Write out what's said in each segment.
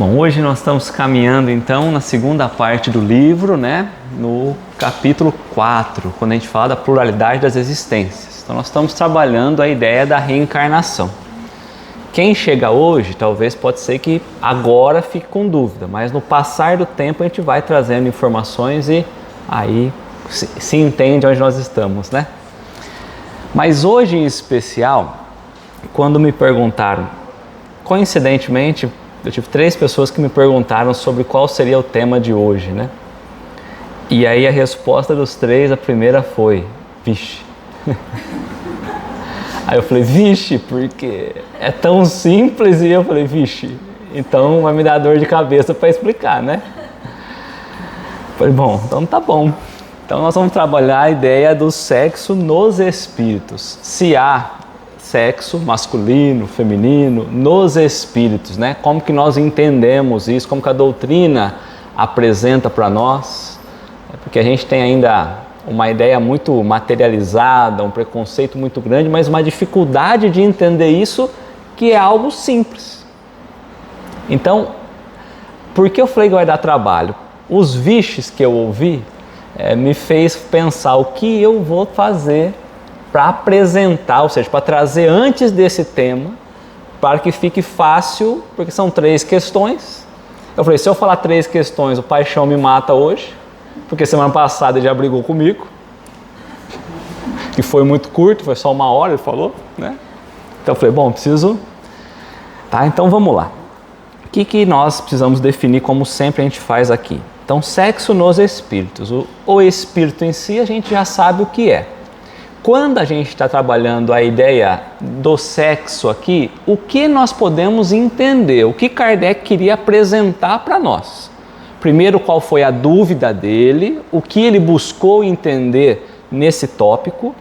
Bom, hoje nós estamos caminhando então na segunda parte do livro, né? No capítulo 4, quando a gente fala da pluralidade das existências. Então nós estamos trabalhando a ideia da reencarnação. Quem chega hoje, talvez pode ser que agora fique com dúvida, mas no passar do tempo a gente vai trazendo informações e aí se entende onde nós estamos, né? Mas hoje em especial, quando me perguntaram, coincidentemente, eu tive 3 pessoas que me perguntaram sobre qual seria o tema de hoje, né? E aí a resposta dos 3, a primeira foi, vixe. Aí eu falei, vixe, porque é tão simples, e eu falei, vixe, então vai me dar dor de cabeça para explicar, né? Falei, bom, então tá bom. Então nós vamos trabalhar a ideia do sexo nos espíritos. Se há sexo masculino, feminino, nos espíritos, né? Como que nós entendemos isso, como que a doutrina apresenta para nós, porque a gente tem ainda uma ideia muito materializada, um preconceito muito grande, mas uma dificuldade de entender isso, que é algo simples. Então, por que eu falei que vai dar trabalho? Os vixes que eu ouvi me fez pensar o que eu vou fazer para apresentar, ou seja, para trazer antes desse tema, para que fique fácil, porque são 3 questões. Eu falei, se eu falar 3 questões, o Paixão me mata hoje, porque semana passada ele já brigou comigo, que foi muito curto, foi só 1 hora, ele falou, né? Então eu falei, bom, preciso... Tá, então vamos lá. O que nós precisamos definir, como sempre a gente faz aqui? Então, sexo nos espíritos. O espírito em si, a gente já sabe o que é. Quando a gente está trabalhando a ideia do sexo aqui, o que nós podemos entender? O que Kardec queria apresentar para nós? Primeiro, qual foi a dúvida dele, o que ele buscou entender nesse tópico,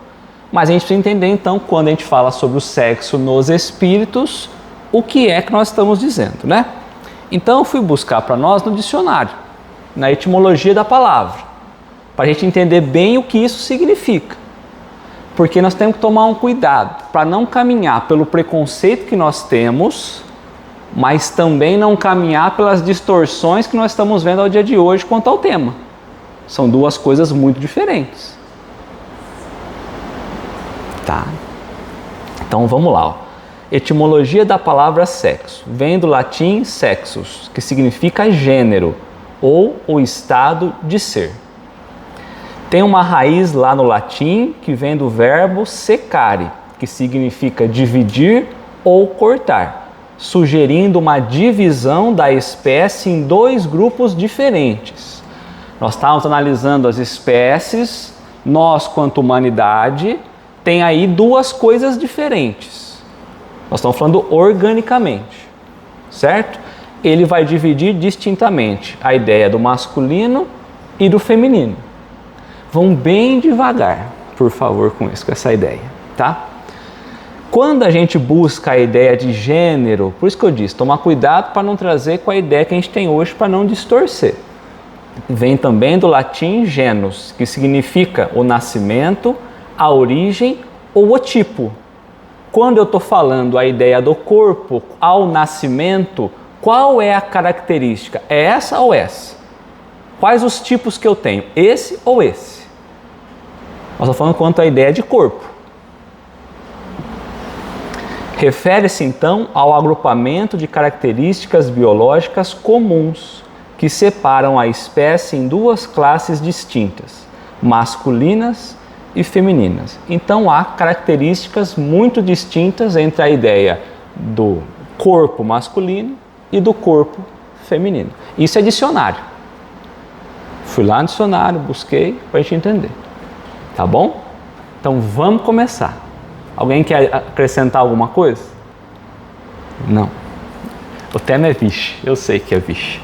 mas a gente precisa entender então, quando a gente fala sobre o sexo nos espíritos, o que é que nós estamos dizendo, né? Então eu fui buscar para nós no dicionário, na etimologia da palavra, para a gente entender bem o que isso significa. Porque nós temos que tomar um cuidado para não caminhar pelo preconceito que nós temos, mas também não caminhar pelas distorções que nós estamos vendo ao dia de hoje quanto ao tema. São 2 coisas muito diferentes. Tá? Então vamos lá. Ó. Etimologia da palavra sexo. Vem do latim sexus, que significa gênero ou o estado de ser. Tem uma raiz lá no latim que vem do verbo secare, que significa dividir ou cortar, sugerindo uma divisão da espécie em 2 grupos diferentes. Nós estávamos analisando as espécies, nós quanto humanidade, tem aí 2 coisas diferentes. Nós estamos falando organicamente, certo? Ele vai dividir distintamente a ideia do masculino e do feminino. Vão bem devagar, por favor, com isso, com essa ideia, tá? Quando a gente busca a ideia de gênero, por isso que eu disse, tomar cuidado para não trazer com a ideia que a gente tem hoje, para não distorcer. Vem também do latim genus, que significa o nascimento, a origem ou o tipo. Quando eu estou falando a ideia do corpo ao nascimento, qual é a característica? É essa ou essa? Quais os tipos que eu tenho? Esse ou esse? Nós estamos falando quanto à ideia de corpo. Refere-se então ao agrupamento de características biológicas comuns que separam a espécie em 2 classes distintas, masculinas e femininas. Então há características muito distintas entre a ideia do corpo masculino e do corpo feminino. Isso é dicionário. Fui lá no dicionário, busquei para a gente entender. Tá bom? Então vamos começar. Alguém quer acrescentar alguma coisa? Não. O tema é vixe, eu sei que é vixe.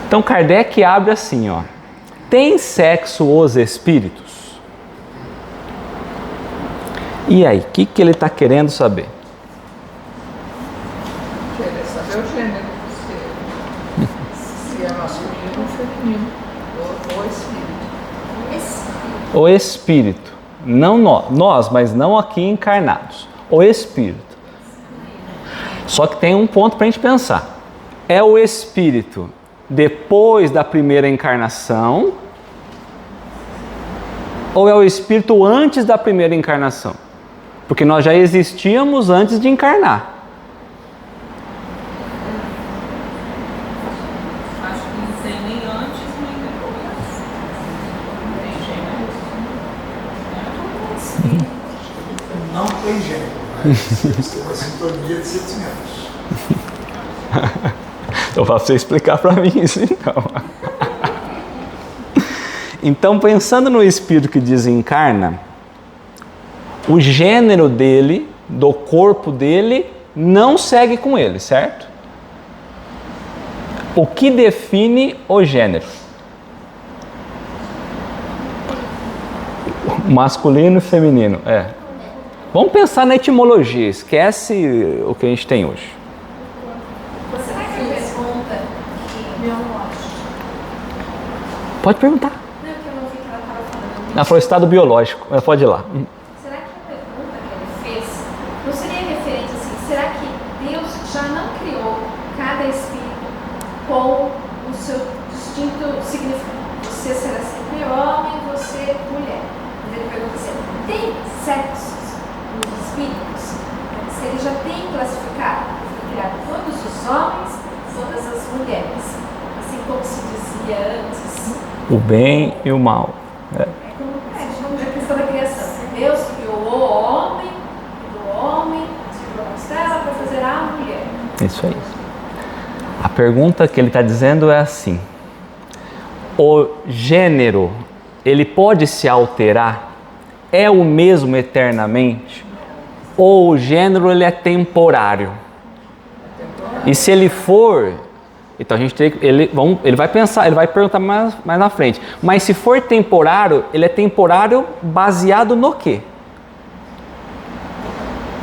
Então Kardec abre assim, ó. Tem sexo os espíritos? E aí, o que ele está querendo saber? Quer saber o gênero, se é masculino ou feminino, ou espírito. O espírito, não nós, mas não aqui encarnados. O espírito. Só que tem um ponto para a gente pensar. É o espírito depois da primeira encarnação ou é o espírito antes da primeira encarnação? Porque nós já existíamos antes de encarnar. Acho que não tem nem antes nem depois. Tem gênero. Não tem gênero, mas tem uma sintonia de sentimentos. Então, para você explicar para mim isso, então. Então, pensando no espírito que desencarna, o gênero dele, do corpo dele, não segue com ele, certo? O que define o gênero? Masculino e feminino, Vamos pensar na etimologia, esquece o que a gente tem hoje. Será que a pergunta que biológico? Pode perguntar. Não, que eu não vi que ela estava falando. Ela falou estado biológico, mas pode ir lá. Será que a pergunta que ele fez não seria referente assim? Será que Deus já não criou cada espírito com o seu distinto significado? Você será sempre homem, você mulher. Mas ele pergunta assim: tem sexos nos espíritos? Se ele já tem classificado, foi criado todos os homens, todas as mulheres. Assim como se dizia antes. O bem e o mal. Vamos ver a questão da criação. Deus criou o homem, e do homem tirou a costela para fazer a mulher. Isso aí. A pergunta que ele está dizendo é assim: o gênero, ele pode se alterar? É o mesmo eternamente? Ou o gênero ele é temporário? E se ele for, então a gente tem, ele vai pensar, ele vai perguntar mais na frente. Mas se for temporário, ele é temporário baseado no quê?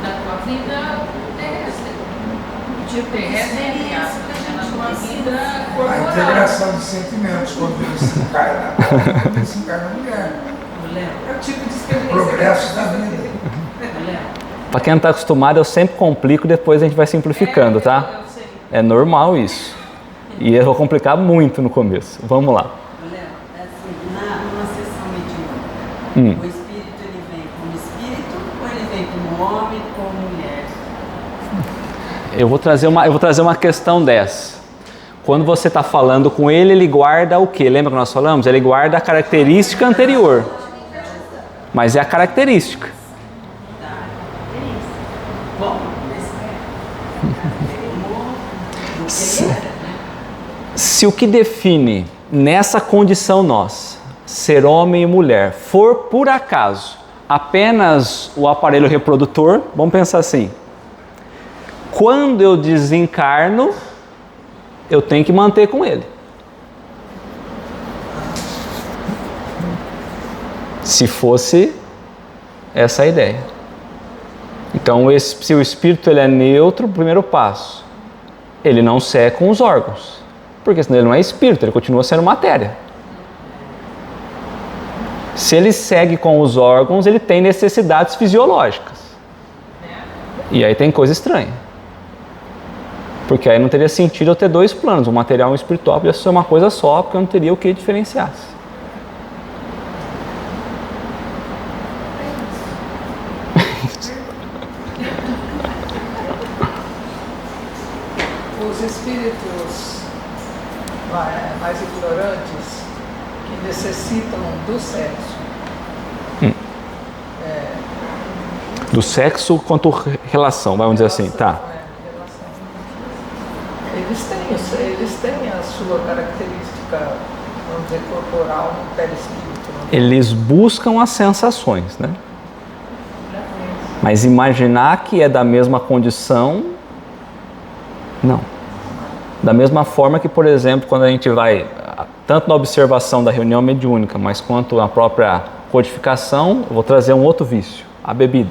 Na tua vida terrestre. Tipo, terrestre entre aspas, né? Na tua vida A corporal. integração de sentimentos, quando ele se encarna, quando ele se encarna mulher. É o tipo de O experiência. progresso da vida. Para quem não está acostumado, eu sempre complico e depois a gente vai simplificando, tá? Eu sei. É normal isso. E eu vou complicar muito no começo. Vamos lá. Léo, assim, numa sessão mediúnica, o espírito ele vem como espírito ou ele vem como homem, como mulher? Eu vou trazer uma questão dessa. Quando você está falando com ele, ele guarda o quê? Lembra que nós falamos? Ele guarda a característica anterior. Mas é a característica. Bom, Se o que define nessa condição nossa, ser homem e mulher, for por acaso apenas o aparelho reprodutor, vamos pensar assim: quando eu desencarno, eu tenho que manter com ele. Se fosse essa a ideia. Então, se o espírito ele é neutro, o primeiro passo, ele não segue com os órgãos, porque senão ele não é espírito, ele continua sendo matéria. Se ele segue com os órgãos, ele tem necessidades fisiológicas. E aí tem coisa estranha. Porque aí não teria sentido eu ter dois planos, um material e um espiritual, podia ser uma coisa só, porque eu não teria o que diferenciasse. Os espíritos mais ignorantes que necessitam do sexo. Do sexo quanto relação, vamos dizer assim, tá? Eles têm a sua característica, vamos dizer, corporal no perispírito. Né? Eles buscam as sensações, né? Mas imaginar que é da mesma condição, não. Da mesma forma que, por exemplo, quando a gente vai, tanto na observação da reunião mediúnica, mas quanto na própria codificação, eu vou trazer um outro vício, a bebida.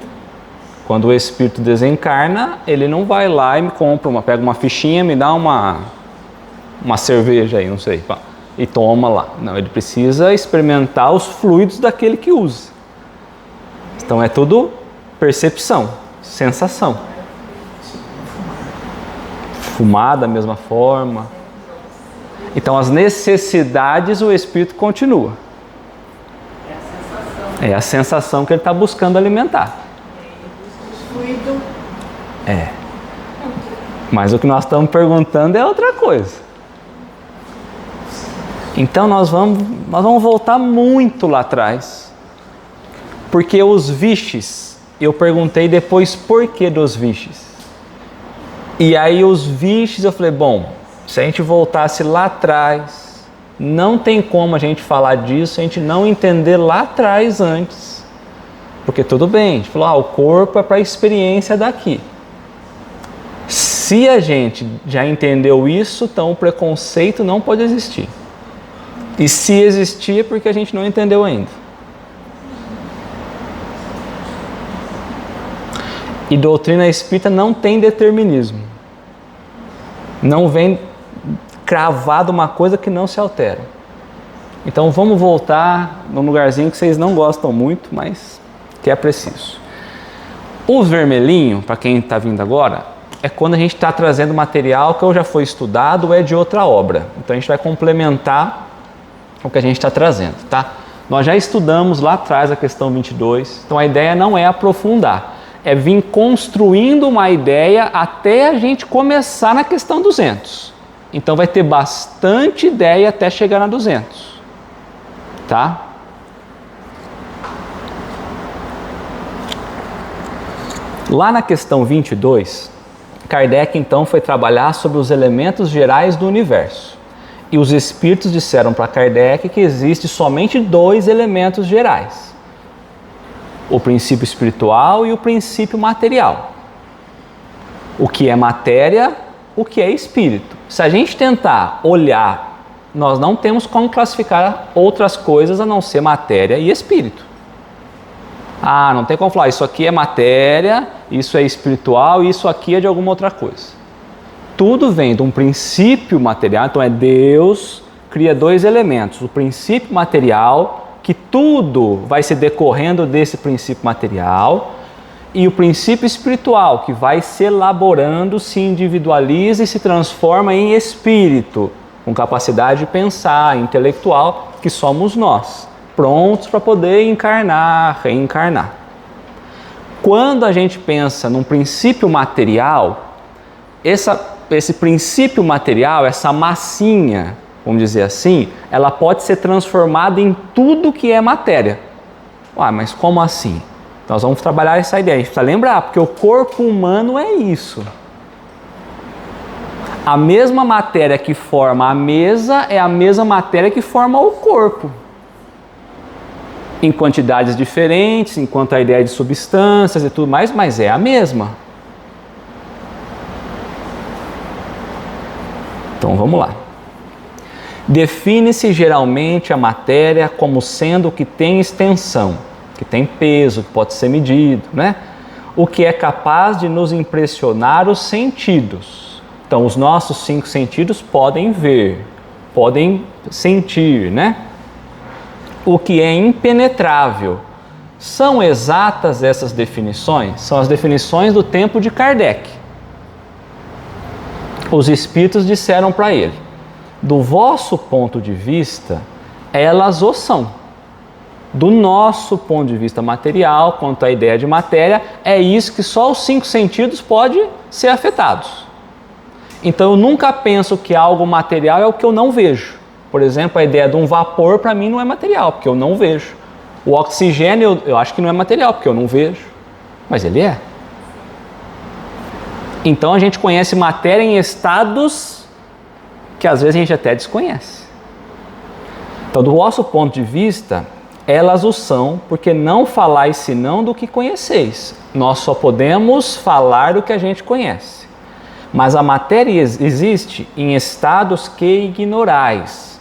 Quando o espírito desencarna, ele não vai lá e me compra pega uma fichinha, me dá uma cerveja aí, não sei, pá, e toma lá. Não, ele precisa experimentar os fluidos daquele que usa. Então é tudo percepção, sensação. fumar da mesma forma. Então, as necessidades o espírito continua. É a sensação que ele está buscando alimentar. É. Mas o que nós estamos perguntando é outra coisa. Então nós vamos voltar muito lá atrás. Porque os vixes, eu perguntei depois por que dos vixes. E aí os vixes eu falei, bom, se a gente voltasse lá atrás, não tem como a gente falar disso, se a gente não entender lá atrás antes. Porque tudo bem, a gente falou, o corpo é para a experiência daqui. Se a gente já entendeu isso, então o preconceito não pode existir. E se existir é porque a gente não entendeu ainda. E doutrina espírita não tem determinismo. Não vem cravado uma coisa que não se altera. Então vamos voltar num lugarzinho que vocês não gostam muito, mas que é preciso. O vermelhinho, para quem está vindo agora, é quando a gente está trazendo material que ou já foi estudado ou é de outra obra. Então a gente vai complementar o que a gente está trazendo, tá? Nós já estudamos lá atrás a questão 22, então a ideia não é aprofundar, é vir construindo uma ideia até a gente começar na questão 200. Então vai ter bastante ideia até chegar na 200, tá? Lá na questão 22, Kardec então foi trabalhar sobre os elementos gerais do universo. E os espíritos disseram para Kardec que existe somente 2 elementos gerais: o princípio espiritual e o princípio material. O que é matéria, o que é espírito. Se a gente tentar olhar, nós não temos como classificar outras coisas a não ser matéria e espírito. Não tem como falar, isso aqui é matéria, isso é espiritual, isso aqui é de alguma outra coisa. Tudo vem de um princípio material, então é Deus, cria 2 elementos. O princípio material, que tudo vai se decorrendo desse princípio material, e o princípio espiritual, que vai se elaborando, se individualiza e se transforma em espírito, com capacidade de pensar, intelectual, que somos nós, prontos para poder encarnar, reencarnar. Quando a gente pensa num princípio material, esse princípio material, essa massinha, vamos dizer assim, ela pode ser transformada em tudo que é matéria. Mas como assim? Nós vamos trabalhar essa ideia, a gente precisa lembrar, porque o corpo humano é isso. A mesma matéria que forma a mesa é a mesma matéria que forma o corpo. Em quantidades diferentes, enquanto a ideia de substâncias e tudo mais, mas é a mesma. Então vamos lá. Define-se geralmente a matéria como sendo o que tem extensão, que tem peso, que pode ser medido, né? O que é capaz de nos impressionar os sentidos. Então os nossos 5 sentidos podem ver, podem sentir, né? O que é impenetrável. São exatas essas definições? São as definições do tempo de Kardec. Os espíritos disseram para ele, do vosso ponto de vista, elas o são. Do nosso ponto de vista material, quanto à ideia de matéria, é isso que só os 5 sentidos podem ser afetados. Então eu nunca penso que algo material é o que eu não vejo. Por exemplo, a ideia de um vapor para mim não é material, porque eu não vejo. O oxigênio eu acho que não é material, porque eu não vejo. Mas ele é. Então a gente conhece matéria em estados que às vezes a gente até desconhece. Então, do vosso ponto de vista, elas o são, porque não falais senão do que conheceis. Nós só podemos falar do que a gente conhece. Mas a matéria existe em estados que ignorais.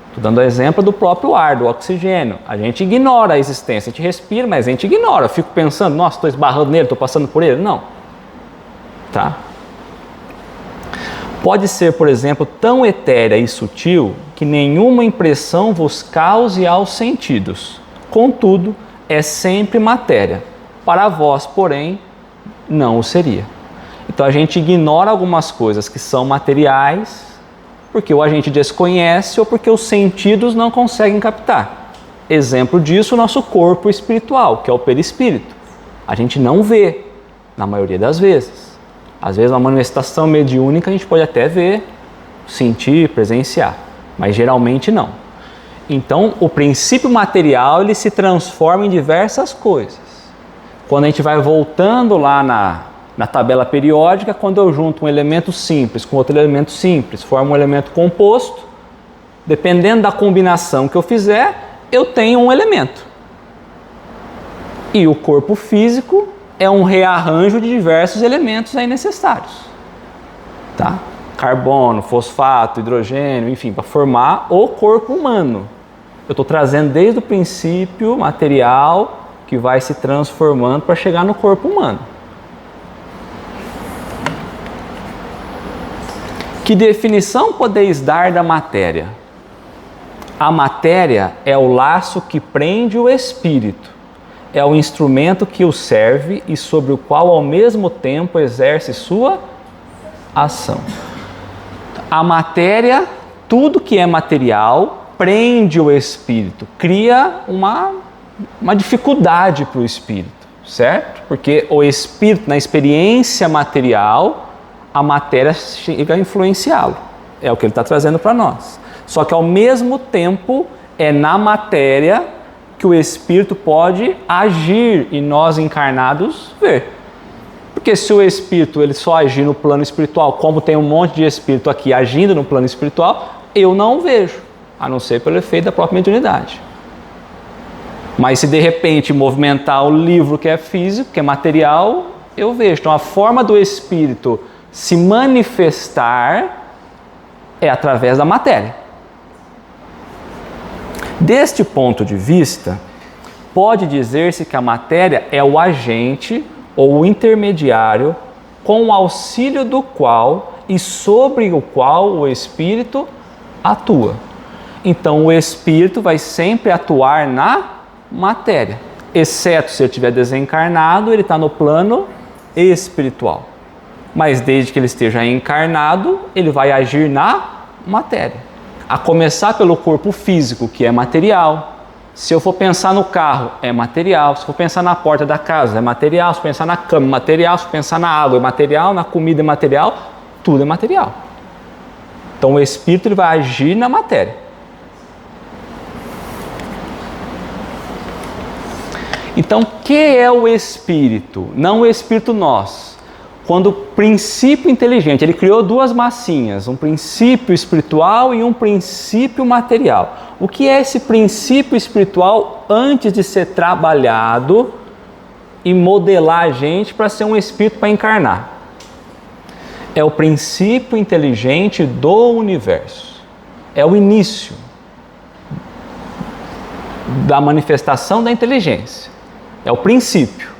Estou dando o exemplo do próprio ar, do oxigênio. A gente ignora a existência, a gente respira, mas a gente ignora. Eu fico pensando, nossa, estou esbarrando nele, estou passando por ele. Não. Tá? Pode ser, por exemplo, tão etérea e sutil que nenhuma impressão vos cause aos sentidos. Contudo, é sempre matéria. Para vós, porém, não o seria. Então a gente ignora algumas coisas que são materiais, porque ou a gente desconhece ou porque os sentidos não conseguem captar. Exemplo disso, o nosso corpo espiritual, que é o perispírito. A gente não vê, na maioria das vezes. Às vezes uma manifestação mediúnica a gente pode até ver, sentir, presenciar, mas geralmente não. Então o princípio material ele se transforma em diversas coisas. Quando a gente vai voltando lá na tabela periódica, quando eu junto um elemento simples com outro elemento simples, forma um elemento composto, dependendo da combinação que eu fizer, eu tenho um elemento. E o corpo físico é um rearranjo de diversos elementos aí necessários. Tá? Carbono, fosfato, hidrogênio, enfim, para formar o corpo humano. Eu estou trazendo desde o princípio material que vai se transformando para chegar no corpo humano. Que definição podeis dar da matéria? A matéria é o laço que prende o espírito, é o instrumento que o serve e sobre o qual ao mesmo tempo exerce sua ação. A matéria, tudo que é material, prende o espírito, cria uma dificuldade para o espírito, certo? Porque o espírito, na experiência material, a matéria chega a influenciá-lo. É o que ele está trazendo para nós. Só que ao mesmo tempo é na matéria que o espírito pode agir e nós encarnados ver. Porque se o espírito ele só agir no plano espiritual, como tem um monte de espírito aqui agindo no plano espiritual, eu não vejo, a não ser pelo efeito da própria mediunidade. Mas se de repente movimentar o livro que é físico, que é material, eu vejo. Então a forma do espírito se manifestar é através da matéria. Deste ponto de vista, pode dizer-se que a matéria é o agente ou o intermediário com o auxílio do qual e sobre o qual o espírito atua. Então o espírito vai sempre atuar na matéria, exceto se ele estiver desencarnado, ele está no plano espiritual. Mas desde que ele esteja encarnado, ele vai agir na matéria. A começar pelo corpo físico, que é material. Se eu for pensar no carro, é material. Se eu for pensar na porta da casa, é material. Se eu pensar na cama, é material. Se eu pensar na água, é material. Na comida, é material. Tudo é material. Então o espírito ele vai agir na matéria. Então, o que é o espírito? Não o espírito nós. Quando o princípio inteligente, ele criou duas massinhas, um princípio espiritual e um princípio material. O que é esse princípio espiritual antes de ser trabalhado e modelar a gente para ser um espírito para encarnar? É o princípio inteligente do universo. É o início da manifestação da inteligência. É o princípio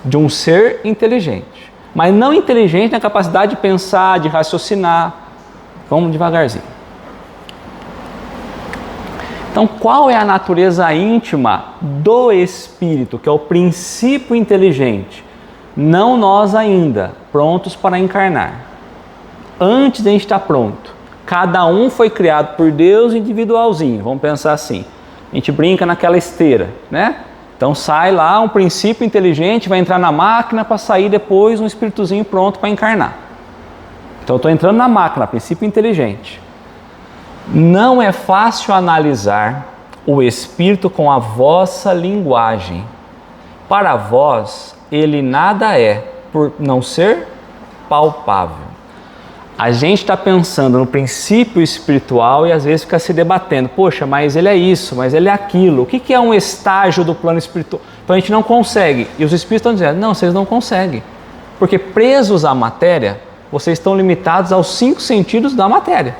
de um ser inteligente. Mas não inteligente na capacidade de pensar, de raciocinar. Vamos devagarzinho. Então, qual é a natureza íntima do espírito, que é o princípio inteligente? Não nós ainda, prontos para encarnar. Antes de a gente estar pronto. Cada um foi criado por Deus individualzinho. Vamos pensar assim. A gente brinca naquela esteira, né? Então sai lá um princípio inteligente, vai entrar na máquina para sair depois um espíritozinho pronto para encarnar. Então eu estou entrando na máquina, princípio inteligente. Não é fácil analisar o espírito com a vossa linguagem. Para vós, ele nada é, por não ser palpável. A gente está pensando no princípio espiritual e às vezes fica se debatendo. Poxa, mas ele é isso, mas ele é aquilo. O que é um estágio do plano espiritual? Então a gente não consegue. E os espíritos estão dizendo, não, vocês não conseguem. Porque presos à matéria, vocês estão limitados aos 5 sentidos da matéria.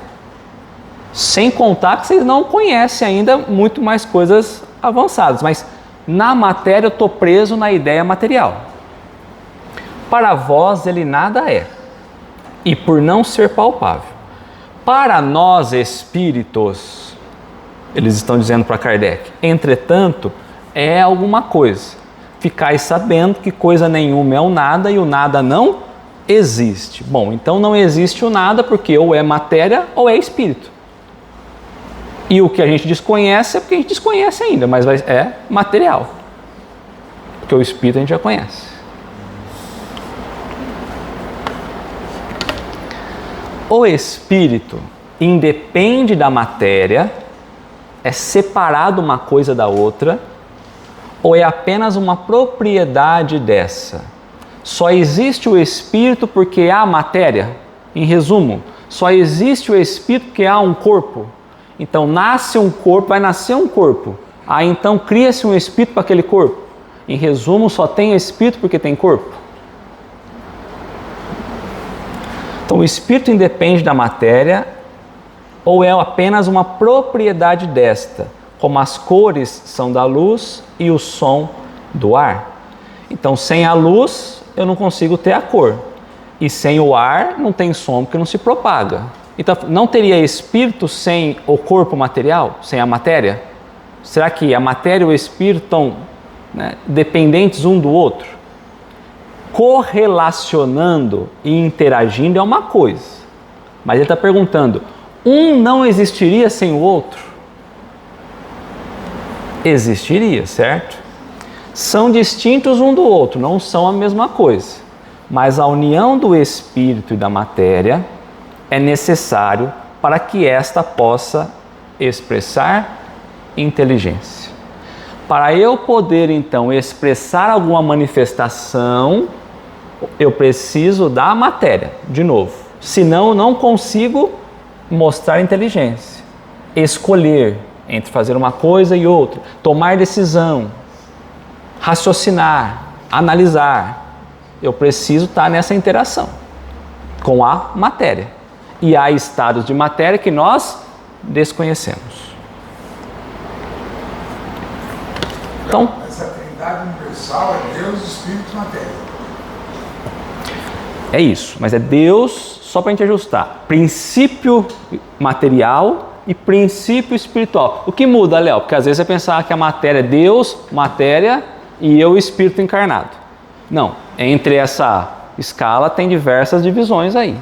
Sem contar que vocês não conhecem ainda muito mais coisas avançadas. Mas na matéria eu estou preso na ideia material. Para vós ele nada é. E por não ser palpável. Para nós espíritos, eles estão dizendo para Kardec, entretanto, é alguma coisa. Ficais sabendo que coisa nenhuma é o nada e o nada não existe. Bom, então não existe o nada, porque ou é matéria ou é espírito. E o que a gente desconhece é porque a gente desconhece ainda, mas é material. Porque o espírito a gente já conhece. O espírito independe da matéria, é separado uma coisa da outra, ou é apenas uma propriedade dessa? Só existe o espírito porque há matéria? Em resumo, só existe o espírito porque há um corpo? Então nasce um corpo, vai nascer um corpo. Aí então cria-se um espírito para aquele corpo. Em resumo, só tem espírito porque tem corpo. Então o espírito independe da matéria ou é apenas uma propriedade desta, como as cores são da luz e o som do ar. Então sem a luz eu não consigo ter a cor. E sem o ar não tem som porque não se propaga. Então, não teria espírito sem o corpo material, sem a matéria? Será que a matéria e o espírito estão dependentes um do outro? Correlacionando e interagindo é uma coisa. Mas ele está perguntando, um não existiria sem o outro? Existiria, certo? São distintos um do outro, não são a mesma coisa. Mas a união do espírito e da matéria é necessário para que esta possa expressar inteligência. Para eu poder, então, expressar alguma manifestação, eu preciso da matéria, de novo. Senão, eu não consigo mostrar inteligência. Escolher entre fazer uma coisa e outra. Tomar decisão. Raciocinar. Analisar. Eu preciso estar nessa interação com a matéria. E há estados de matéria que nós desconhecemos. Então, essa trindade universal é Deus, Espírito e matéria. É isso, mas é Deus, só para a gente ajustar, princípio material e princípio espiritual. O que muda, Léo? Porque às vezes você pensar que a matéria é Deus, matéria, e eu, espírito encarnado. Não, entre essa escala tem diversas divisões aí.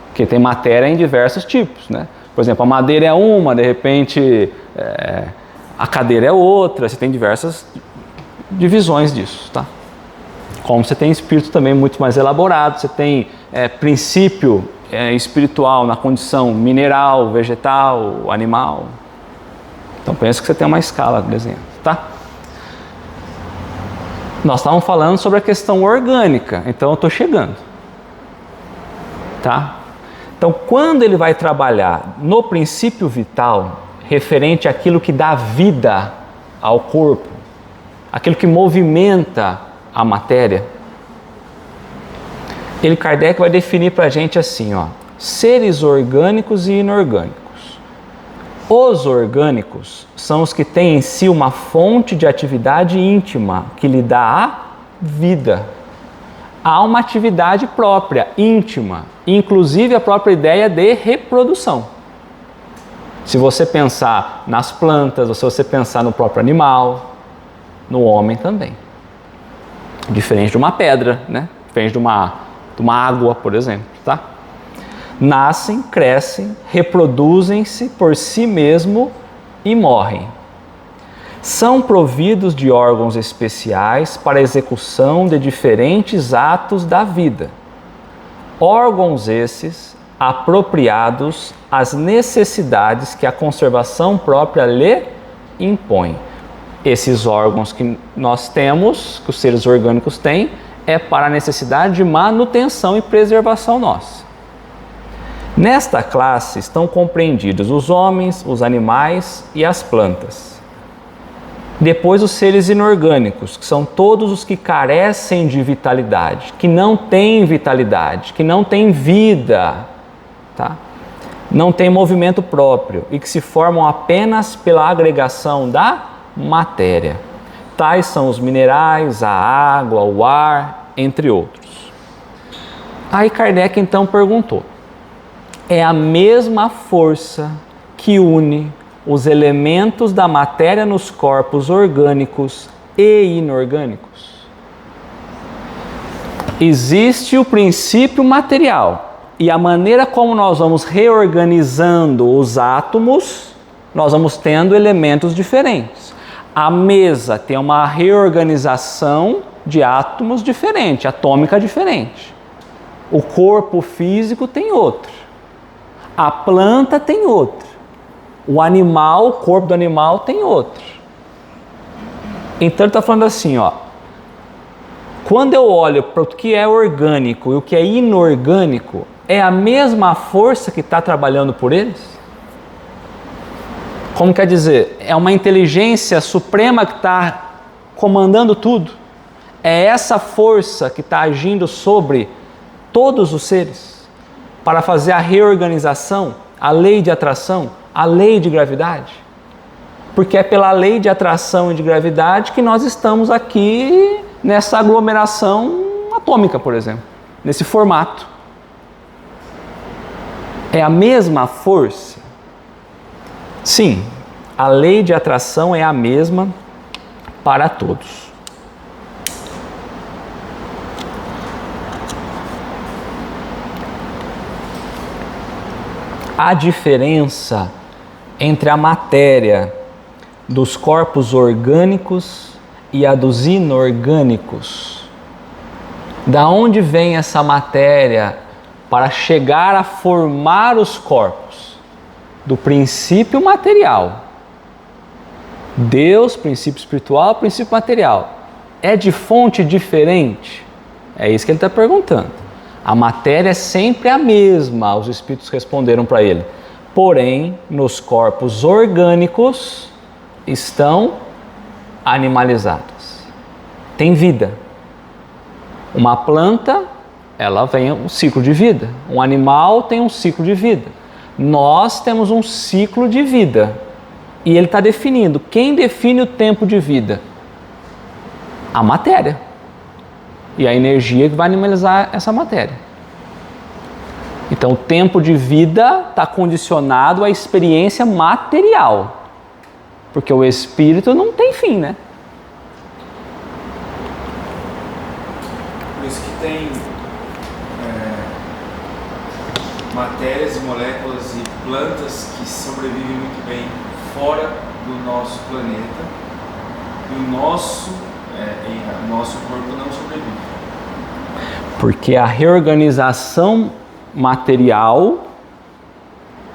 Porque tem matéria em diversos tipos, né? Por exemplo, a madeira é uma, de repente a cadeira é outra, você tem diversas divisões disso, tá? Como você tem espírito também muito mais elaborado, você tem princípio espiritual na condição mineral, vegetal, animal. Então pensa que você tem uma escala desenhada, tá? Nós estávamos falando sobre a questão orgânica, então eu estou chegando, tá? Então, quando ele vai trabalhar no princípio vital, referente àquilo que dá vida ao corpo, aquilo que movimenta a matéria, Kardec vai definir para a gente assim, ó, seres orgânicos e inorgânicos. Os orgânicos são os que têm em si uma fonte de atividade íntima que lhe dá a vida. Há uma atividade própria, íntima, inclusive a própria ideia de reprodução. Se você pensar nas plantas, ou se você pensar no próprio animal, no homem também. Diferente de uma pedra, né? Diferente de uma água, por exemplo, tá? Nascem, crescem, reproduzem-se por si mesmo e morrem. São providos de órgãos especiais para a execução de diferentes atos da vida. Órgãos esses apropriados às necessidades que a conservação própria lhe impõe. Esses órgãos que nós temos, que os seres orgânicos têm, é para a necessidade de manutenção e preservação nossa. Nesta classe estão compreendidos os homens, os animais e as plantas. Depois os seres inorgânicos, que são todos os que carecem de vitalidade, que não têm vitalidade, que não têm vida, tá? Não têm movimento próprio e que se formam apenas pela agregação da matéria. Tais são os minerais, a água, o ar, entre outros. Aí Kardec então perguntou, é a mesma força que une os elementos da matéria nos corpos orgânicos e inorgânicos? Existe o princípio material e a maneira como nós vamos reorganizando os átomos, nós vamos tendo elementos diferentes. A mesa tem uma reorganização de átomos diferente, atômica diferente. O corpo físico tem outro. A planta tem outro. O animal, o corpo do animal tem outro. Então ele está falando assim, ó. Quando eu olho para o que é orgânico e o que é inorgânico, é a mesma força que está trabalhando por eles? Como quer dizer? É uma inteligência suprema que está comandando tudo? É essa força que está agindo sobre todos os seres para fazer a reorganização, a lei de atração, a lei de gravidade? Porque é pela lei de atração e de gravidade que nós estamos aqui nessa aglomeração atômica, por exemplo, nesse formato. É a mesma força? Sim, a lei de atração é a mesma para todos. A diferença entre a matéria dos corpos orgânicos e a dos inorgânicos. Da onde vem essa matéria para chegar a formar os corpos? Do princípio material. Deus, princípio espiritual, princípio material. É de fonte diferente? É isso que ele está perguntando. A matéria é sempre a mesma, os espíritos responderam para ele. Porém, nos corpos orgânicos estão animalizados. Tem vida. Uma planta, ela tem um ciclo de vida. Um animal tem um ciclo de vida. Nós temos um ciclo de vida. E ele está definindo. Quem define o tempo de vida? A matéria. E a energia que vai animalizar essa matéria. Então, o tempo de vida está condicionado à experiência material. Porque o espírito não tem fim, né? Por isso que tem matérias e moléculas e plantas que sobrevivem muito bem fora do nosso planeta e o nosso corpo não sobrevive. Porque a reorganização material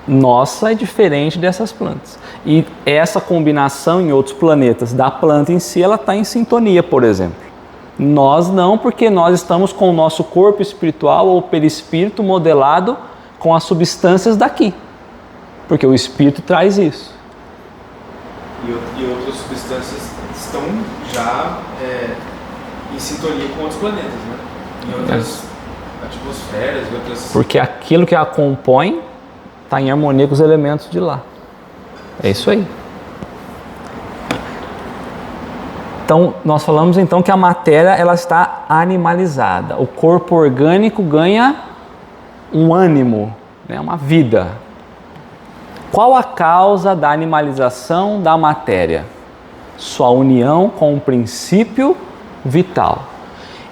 nossa é diferente dessas plantas. E essa combinação em outros planetas da planta em si, ela está em sintonia, por exemplo. Nós não, porque nós estamos com o nosso corpo espiritual ou perispírito modelado com as substâncias daqui. Porque o espírito traz isso. E outras substâncias estão já em sintonia com outros planetas, né? Em outras atmosferas, em outras... Porque aquilo que a compõe está em harmonia com os elementos de lá. É isso aí. Então, nós falamos então que a matéria ela está animalizada. O corpo orgânico ganha um ânimo, né, uma vida. Qual a causa da animalização da matéria? Sua união com o princípio vital.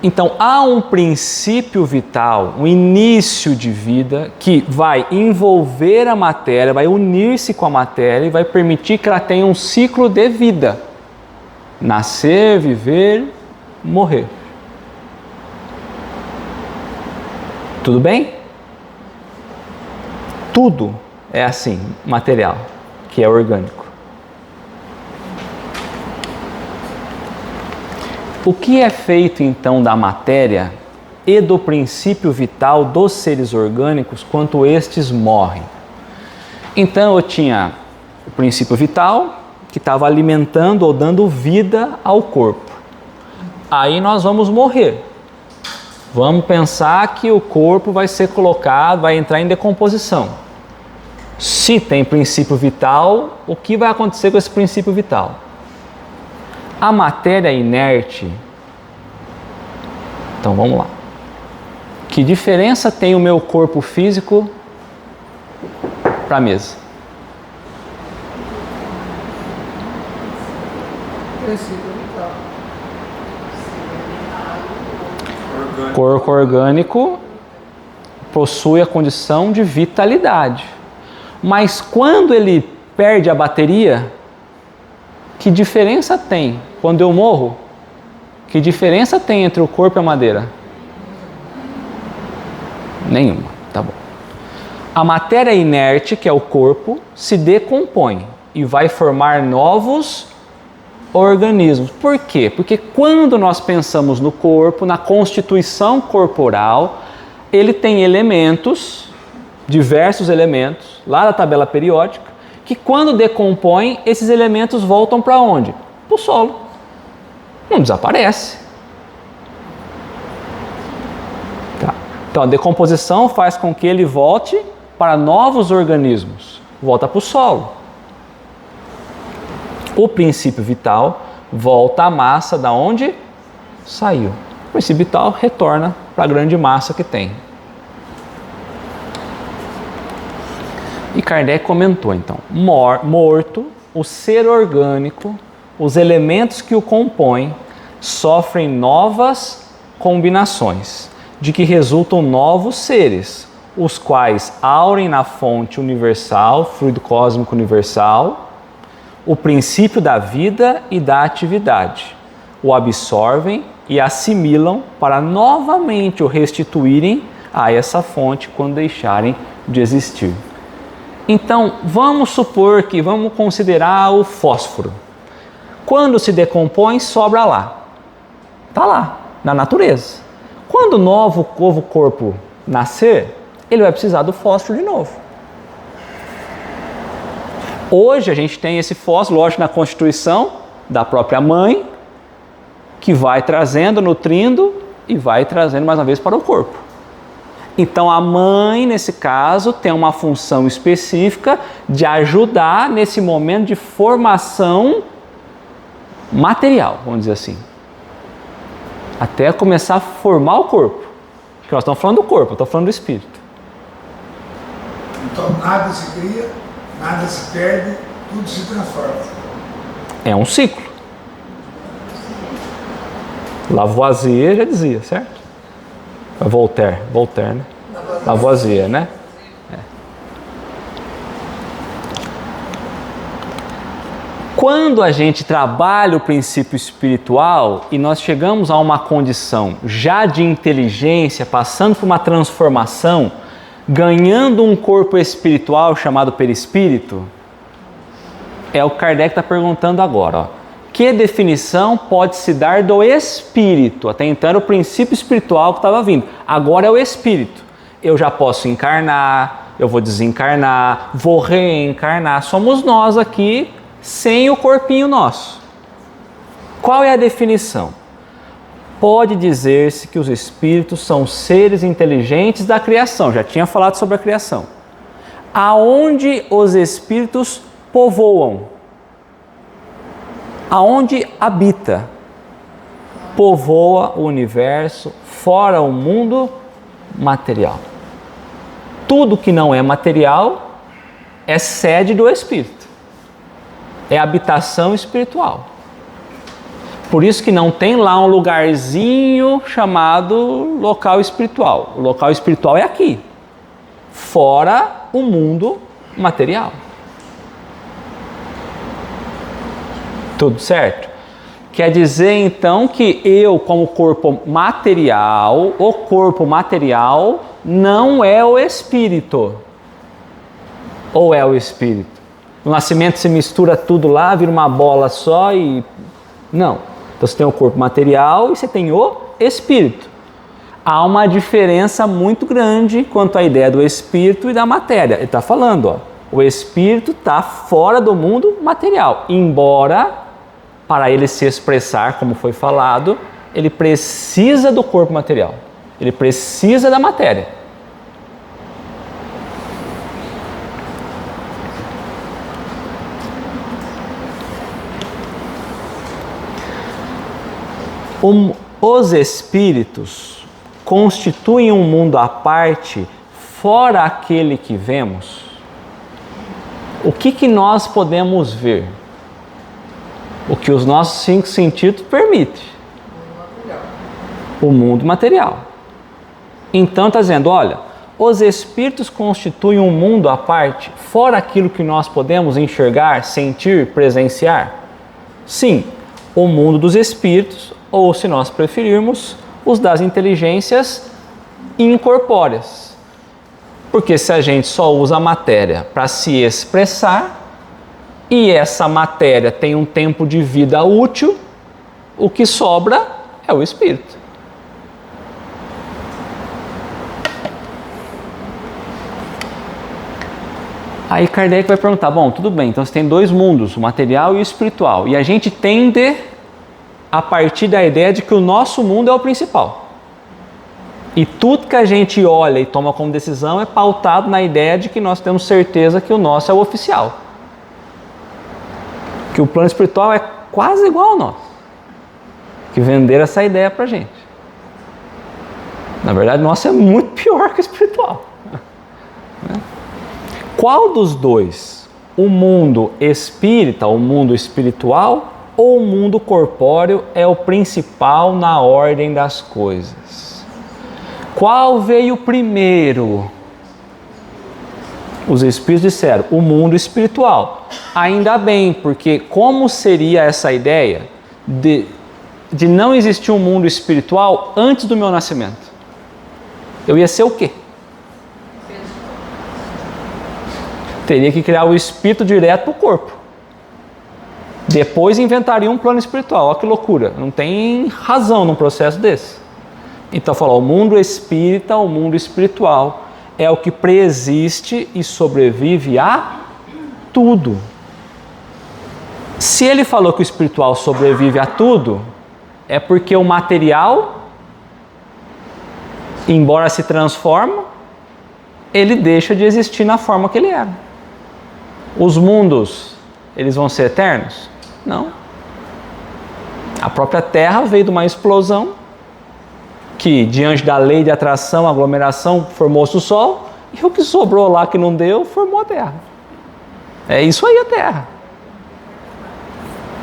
Então, há um princípio vital, um início de vida que vai envolver a matéria, vai unir-se com a matéria e vai permitir que ela tenha um ciclo de vida. Nascer, viver, morrer. Tudo bem? Tudo é assim, material, que é orgânico. O que é feito então da matéria e do princípio vital dos seres orgânicos quando estes morrem? Então eu tinha o princípio vital que estava alimentando ou dando vida ao corpo. Aí nós vamos morrer. Vamos pensar que o corpo vai ser colocado, vai entrar em decomposição. Se tem princípio vital, o que vai acontecer com esse princípio vital? A matéria inerte. Então vamos lá. Que diferença tem o meu corpo físico para a mesa? Princípio vital. corpo orgânico possui a condição de vitalidade. Mas quando ele perde a bateria, que diferença tem? Quando eu morro, que diferença tem entre o corpo e a madeira? Nenhuma, tá bom. A matéria inerte, que é o corpo, se decompõe e vai formar novos organismos. Por quê? Porque quando nós pensamos no corpo, na constituição corporal, ele tem elementos, diversos elementos, lá da tabela periódica, que quando decompõem, esses elementos voltam para onde? Para o solo. Não desaparece. Tá. Então a decomposição faz com que ele volte para novos organismos, volta para o solo. O princípio vital volta à massa da onde saiu. O princípio vital retorna para a grande massa que tem. E Kardec comentou então, morto, o ser orgânico, os elementos que o compõem, sofrem novas combinações, de que resultam novos seres, os quais aurem na fonte universal, fluido cósmico universal, o princípio da vida e da atividade, o absorvem e assimilam para novamente o restituírem a essa fonte quando deixarem de existir. Então, vamos supor que vamos considerar o fósforo. Quando se decompõe, sobra lá. Está lá, na natureza. Quando o novo corpo nascer, ele vai precisar do fósforo de novo. Hoje a gente tem esse fósforo, lógico, na constituição da própria mãe, que vai trazendo, nutrindo e vai trazendo mais uma vez para o corpo. Então a mãe, nesse caso, tem uma função específica de ajudar nesse momento de formação material, vamos dizer assim. Até começar a formar o corpo. Porque nós estamos falando do corpo, eu estou falando do espírito. Então nada se cria, nada se perde, tudo se transforma. É um ciclo. Lavoisier já dizia, certo? Voltaire, né? Lavoisier, né? É. Quando a gente trabalha o princípio espiritual e nós chegamos a uma condição já de inteligência, passando por uma transformação, ganhando um corpo espiritual chamado perispírito, é o que Kardec está perguntando agora, ó. Que definição pode se dar do espírito? Até então era o princípio espiritual que estava vindo. Agora é o espírito. Eu já posso encarnar, eu vou desencarnar, vou reencarnar. Somos nós aqui sem o corpinho nosso. Qual é a definição? Pode dizer-se que os espíritos são seres inteligentes da criação. Já tinha falado sobre a criação. Aonde os espíritos povoam? Aonde habita, povoa o universo, fora o mundo material. Tudo que não é material é sede do espírito, é habitação espiritual. Por isso que não tem lá um lugarzinho chamado local espiritual. O local espiritual é aqui, fora o mundo material. Tudo certo? Quer dizer então que eu, como corpo material, o corpo material não é o espírito. Ou é o espírito? No nascimento se mistura tudo lá, vira uma bola só e... Não. Então você tem o corpo material e você tem o espírito. Há uma diferença muito grande quanto à ideia do espírito e da matéria. Ele está falando, ó, o espírito está fora do mundo material, embora... Para ele se expressar, como foi falado, ele precisa do corpo material. Ele precisa da matéria. Os espíritos constituem um mundo à parte, fora aquele que vemos. O que nós podemos ver? O que os nossos 5 sentidos permitem. O mundo material. Então está dizendo, olha, os espíritos constituem um mundo à parte, fora aquilo que nós podemos enxergar, sentir, presenciar? Sim, o mundo dos espíritos, ou se nós preferirmos, os das inteligências incorpóreas. Porque se a gente só usa a matéria para se expressar, e essa matéria tem um tempo de vida útil, o que sobra é o espírito. Aí Kardec vai perguntar, bom, tudo bem, então você tem dois mundos, o material e o espiritual. E a gente tende a partir da ideia de que o nosso mundo é o principal. E tudo que a gente olha e toma como decisão é pautado na ideia de que nós temos certeza que o nosso é o oficial. Que o plano espiritual é quase igual ao nosso. Que venderam essa ideia pra gente. Na verdade, o nosso é muito pior que o espiritual. Qual dos dois? O mundo espírita, o mundo espiritual, ou o mundo corpóreo é o principal na ordem das coisas? Qual veio primeiro? Os espíritos disseram, o mundo espiritual. Ainda bem, porque como seria essa ideia de não existir um mundo espiritual antes do meu nascimento? Eu ia ser o quê? Teria que criar o espírito direto para o corpo. Depois inventaria um plano espiritual. Olha que loucura. Não tem razão num processo desse. Então falou, o mundo espírita, o mundo espiritual é o que preexiste e sobrevive a tudo. Se ele falou que o espiritual sobrevive a tudo, é porque o material, embora se transforme, ele deixa de existir na forma que ele era. Os mundos, eles vão ser eternos? Não. A própria Terra veio de uma explosão que, diante da lei de atração, aglomeração, formou-se o Sol, e o que sobrou lá que não deu, formou a Terra. É isso aí a Terra.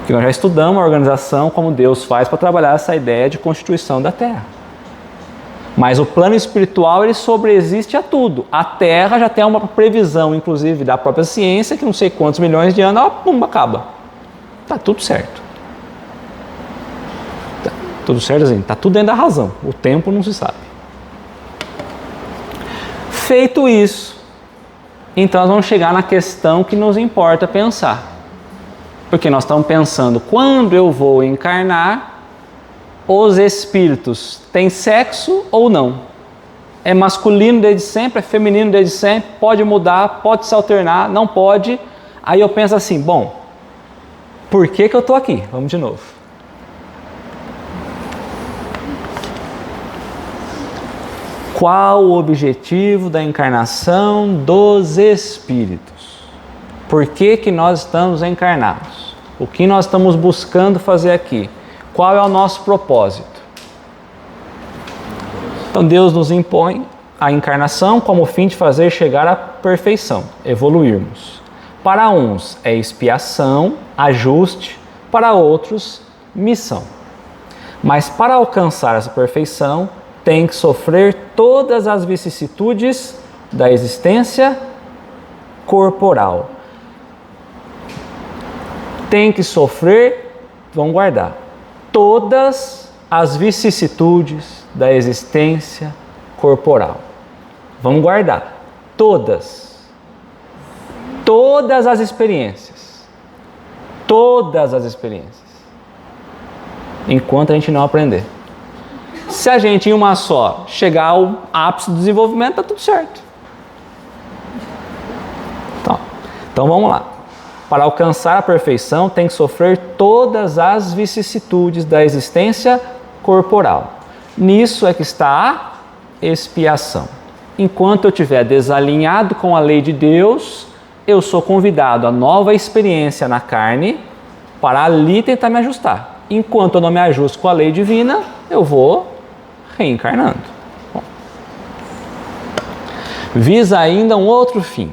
Que nós já estudamos a organização, como Deus faz para trabalhar essa ideia de constituição da Terra. Mas o plano espiritual, ele sobreexiste a tudo. A Terra já tem uma previsão, inclusive, da própria ciência, que não sei quantos milhões de anos, ela pum, acaba. Tá tudo certo. Tá tudo certo assim, tá tudo dentro da razão. O tempo não se sabe. Feito isso, então nós vamos chegar na questão que nos importa pensar. Porque nós estamos pensando, quando eu vou encarnar, os espíritos têm sexo ou não? É masculino desde sempre, é feminino desde sempre, pode mudar, pode se alternar, não pode. Aí eu penso assim, bom, por que eu estou aqui? Vamos de novo. Qual o objetivo da encarnação dos espíritos? Por que nós estamos encarnados? O que nós estamos buscando fazer aqui? Qual é o nosso propósito? Então Deus nos impõe a encarnação como o fim de fazer chegar à perfeição, evoluirmos. Para uns é expiação, ajuste, para outros, missão. Mas para alcançar essa perfeição, tem que sofrer todas as vicissitudes da existência corporal. Tem que sofrer, vamos guardar, todas as vicissitudes da existência corporal. Vamos guardar. Todas. Todas as experiências. Todas as experiências. Enquanto a gente não aprender. Se a gente em uma só chegar ao ápice do desenvolvimento, está tudo certo. Então vamos lá. Para alcançar a perfeição, tem que sofrer todas as vicissitudes da existência corporal. Nisso é que está a expiação. Enquanto eu estiver desalinhado com a lei de Deus, eu sou convidado a nova experiência na carne para ali tentar me ajustar. Enquanto eu não me ajusto com a lei divina, eu vou reencarnando. Bom. Visa ainda um outro fim,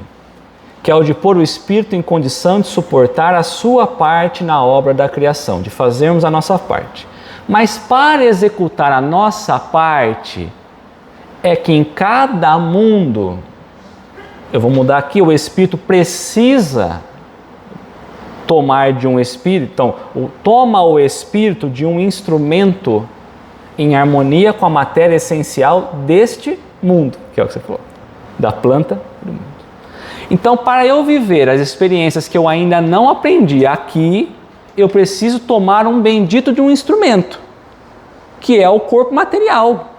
que é o de pôr o espírito em condição de suportar a sua parte na obra da criação, de fazermos a nossa parte. Mas para executar a nossa parte, é que em cada mundo, eu vou mudar aqui, o espírito precisa tomar de um espírito, então, toma o espírito de um instrumento em harmonia com a matéria essencial deste mundo, que é o que você falou, da planta do mundo. Então, para eu viver as experiências que eu ainda não aprendi aqui, eu preciso tomar um bendito de um instrumento, que é o corpo material.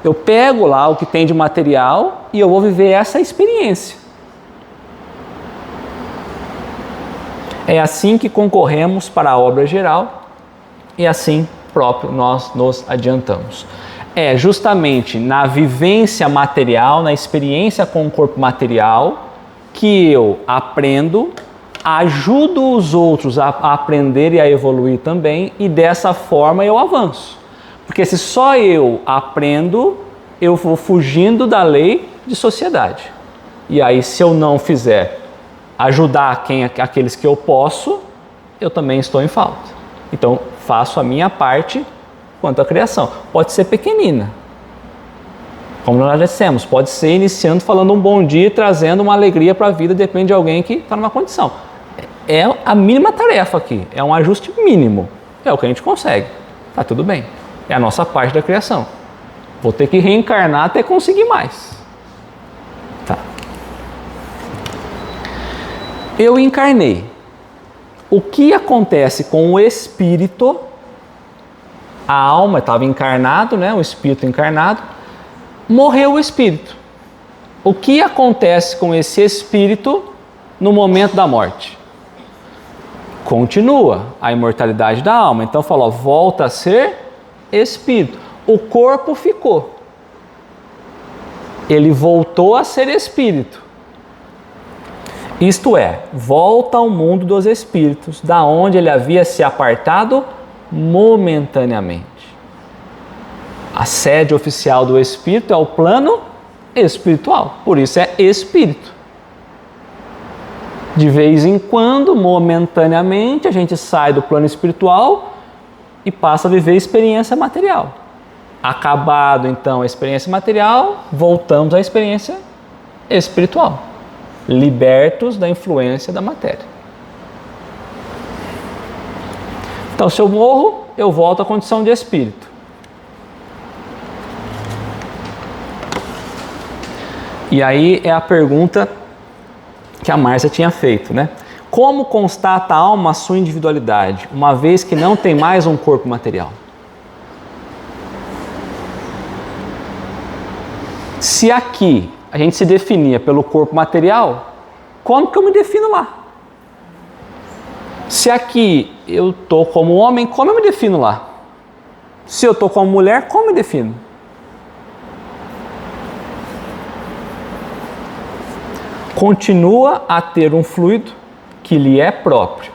Eu pego lá o que tem de material e eu vou viver essa experiência. É assim que concorremos para a obra geral e assim próprio nós nos adiantamos. É justamente na vivência material, na experiência com o corpo material, que eu aprendo, ajudo os outros a aprender e a evoluir também, e dessa forma eu avanço. Porque se só eu aprendo, eu vou fugindo da lei de sociedade. E aí, se eu não fizer ajudar aqueles que eu posso, eu também estou em falta. Então, faço a minha parte quanto à criação. Pode ser pequenina, como nós já dissemos, pode ser iniciando falando um bom dia e trazendo uma alegria para a vida, depende de alguém que está numa condição. É a mínima tarefa aqui, é um ajuste mínimo, é o que a gente consegue, tá tudo bem, é a nossa parte da criação. Vou ter que reencarnar até conseguir mais. Tá. Eu encarnei. O que acontece com o espírito? A alma estava encarnado, né? O espírito encarnado. Morreu o espírito. O que acontece com esse espírito no momento da morte? Continua a imortalidade da alma. Então falou, volta a ser espírito. O corpo ficou. Ele voltou a ser espírito. Isto é, volta ao mundo dos espíritos, da onde ele havia se apartado momentaneamente. A sede oficial do espírito é o plano espiritual, por isso é espírito. De vez em quando, momentaneamente, a gente sai do plano espiritual e passa a viver experiência material. Acabado, então, a experiência material, voltamos à experiência espiritual. Libertos da influência da matéria. Então, se eu morro, eu volto à condição de espírito. E aí é a pergunta que a Márcia tinha feito, né? Como constata a alma a sua individualidade, uma vez que não tem mais um corpo material? Se aqui a gente se definia pelo corpo material, como que eu me defino lá? Se aqui eu estou como homem, como eu me defino lá? Se eu estou como mulher, como eu me defino? Continua a ter um fluido que lhe é próprio,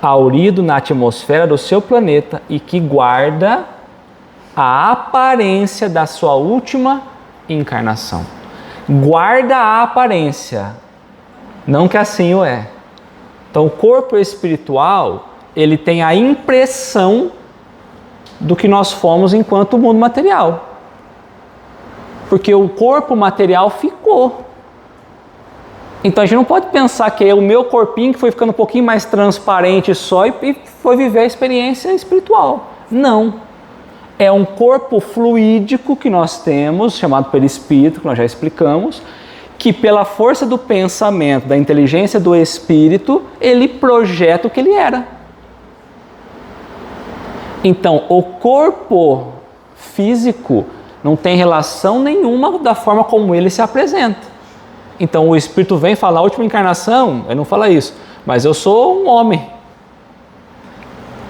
haurido na atmosfera do seu planeta e que guarda a aparência da sua última encarnação. Guarda a aparência, não que assim o é. Então, o corpo espiritual, ele tem a impressão do que nós fomos enquanto mundo material. Porque o corpo material ficou. Então, a gente não pode pensar que é o meu corpinho que foi ficando um pouquinho mais transparente só e foi viver a experiência espiritual. Não. É um corpo fluídico que nós temos, chamado perispírito, que nós já explicamos, que pela força do pensamento, da inteligência do espírito, ele projeta o que ele era. Então, o corpo físico não tem relação nenhuma da forma como ele se apresenta. Então, o espírito vem falar, na última encarnação, ele não fala isso, mas eu sou um homem.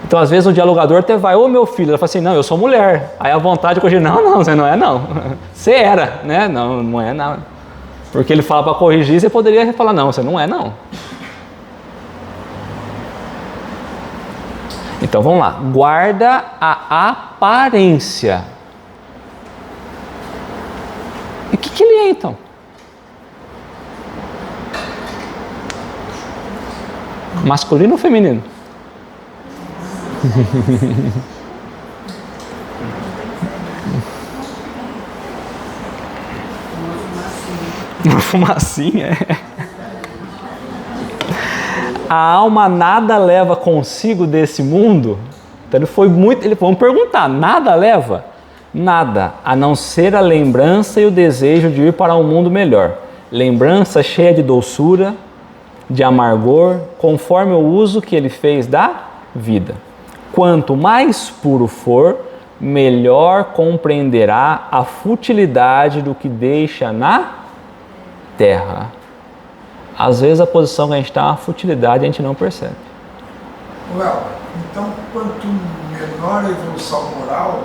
Então, às vezes, o dialogador até vai, ô meu filho, ela fala assim, não, eu sou mulher. Aí a vontade corrigir, não, você não é não. Você era, né? Não, não é não. Porque ele fala para corrigir, você poderia falar, não, você não é não. Então, vamos lá. Guarda a aparência. E o que ele é, então? Masculino ou feminino? Uma fumacinha, A alma nada leva consigo desse mundo. Então vamos perguntar, nada leva? Nada, a não ser a lembrança e o desejo de ir para um mundo melhor. Lembrança cheia de doçura, de amargor, conforme o uso que ele fez da vida. Quanto mais puro for, melhor compreenderá a futilidade do que deixa na terra. Às vezes a posição que a gente está é uma futilidade e a gente não percebe. Well, então quanto menor a evolução moral,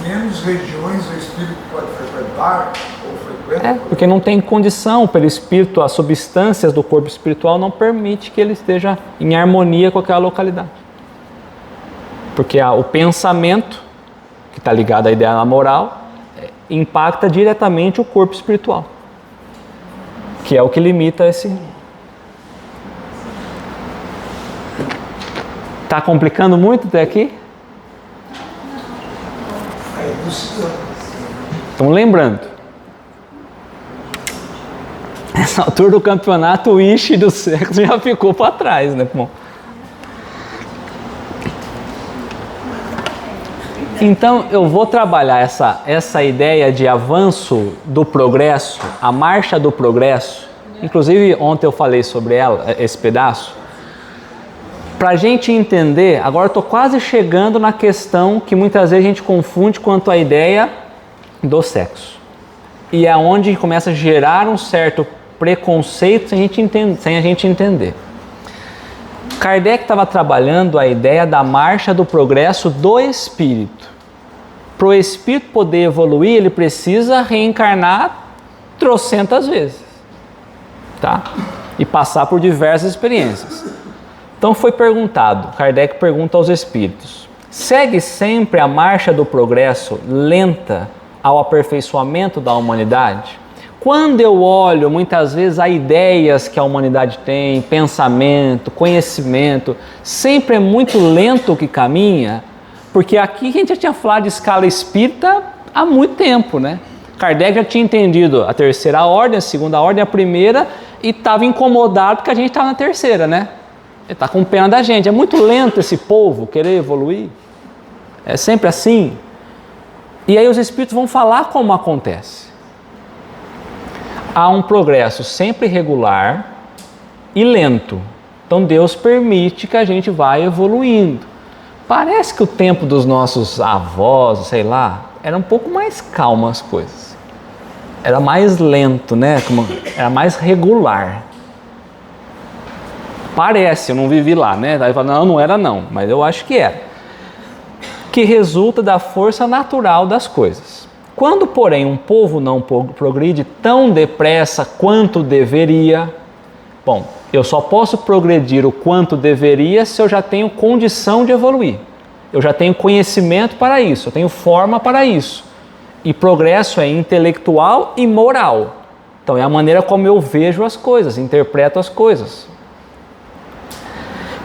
menos regiões o espírito pode frequentar ou frequenta? Porque não tem condição pelo espírito, as substâncias do corpo espiritual não permite que ele esteja em harmonia com aquela localidade. Porque o pensamento, que está ligado à ideia da moral, impacta diretamente o corpo espiritual, que é o que limita esse... Está complicando muito até aqui? Então, lembrando, nessa altura do campeonato, o Ishi do sexo já ficou para trás, né? Bom. Então, eu vou trabalhar essa ideia de avanço do progresso, a marcha do progresso. Inclusive, ontem eu falei sobre esse pedaço. Para a gente entender, agora eu estou quase chegando na questão que muitas vezes a gente confunde quanto à ideia do sexo. E é onde começa a gerar um certo preconceito sem a gente entender. Kardec estava trabalhando a ideia da marcha do progresso do espírito. Para o espírito poder evoluir, ele precisa reencarnar trocentas vezes, tá? E passar por diversas experiências. Então foi perguntado, Kardec pergunta aos espíritos: segue sempre a marcha do progresso lenta ao aperfeiçoamento da humanidade? Quando eu olho muitas vezes as ideias que a humanidade tem, pensamento, conhecimento, sempre é muito lento que caminha, porque aqui a gente já tinha falado de escala espírita há muito tempo, né? Kardec já tinha entendido a terceira ordem, a segunda ordem, a primeira, e estava incomodado porque a gente estava na terceira, né? Ele está com pena da gente. É muito lento esse povo querer evoluir. É sempre assim. E aí os espíritos vão falar como acontece. Há um progresso sempre regular e lento. Então Deus permite que a gente vá evoluindo. Parece que o tempo dos nossos avós, sei lá, era um pouco mais calmo as coisas. Era mais lento, né? Era mais regular. Parece, eu não vivi lá, né? Aí fala, não era não, mas eu acho que era. Que resulta da força natural das coisas. Quando, porém, um povo não progride tão depressa quanto deveria, bom, eu só posso progredir o quanto deveria se eu já tenho condição de evoluir. Eu já tenho conhecimento para isso, eu tenho forma para isso. E progresso é intelectual e moral. Então é a maneira como eu vejo as coisas, interpreto as coisas.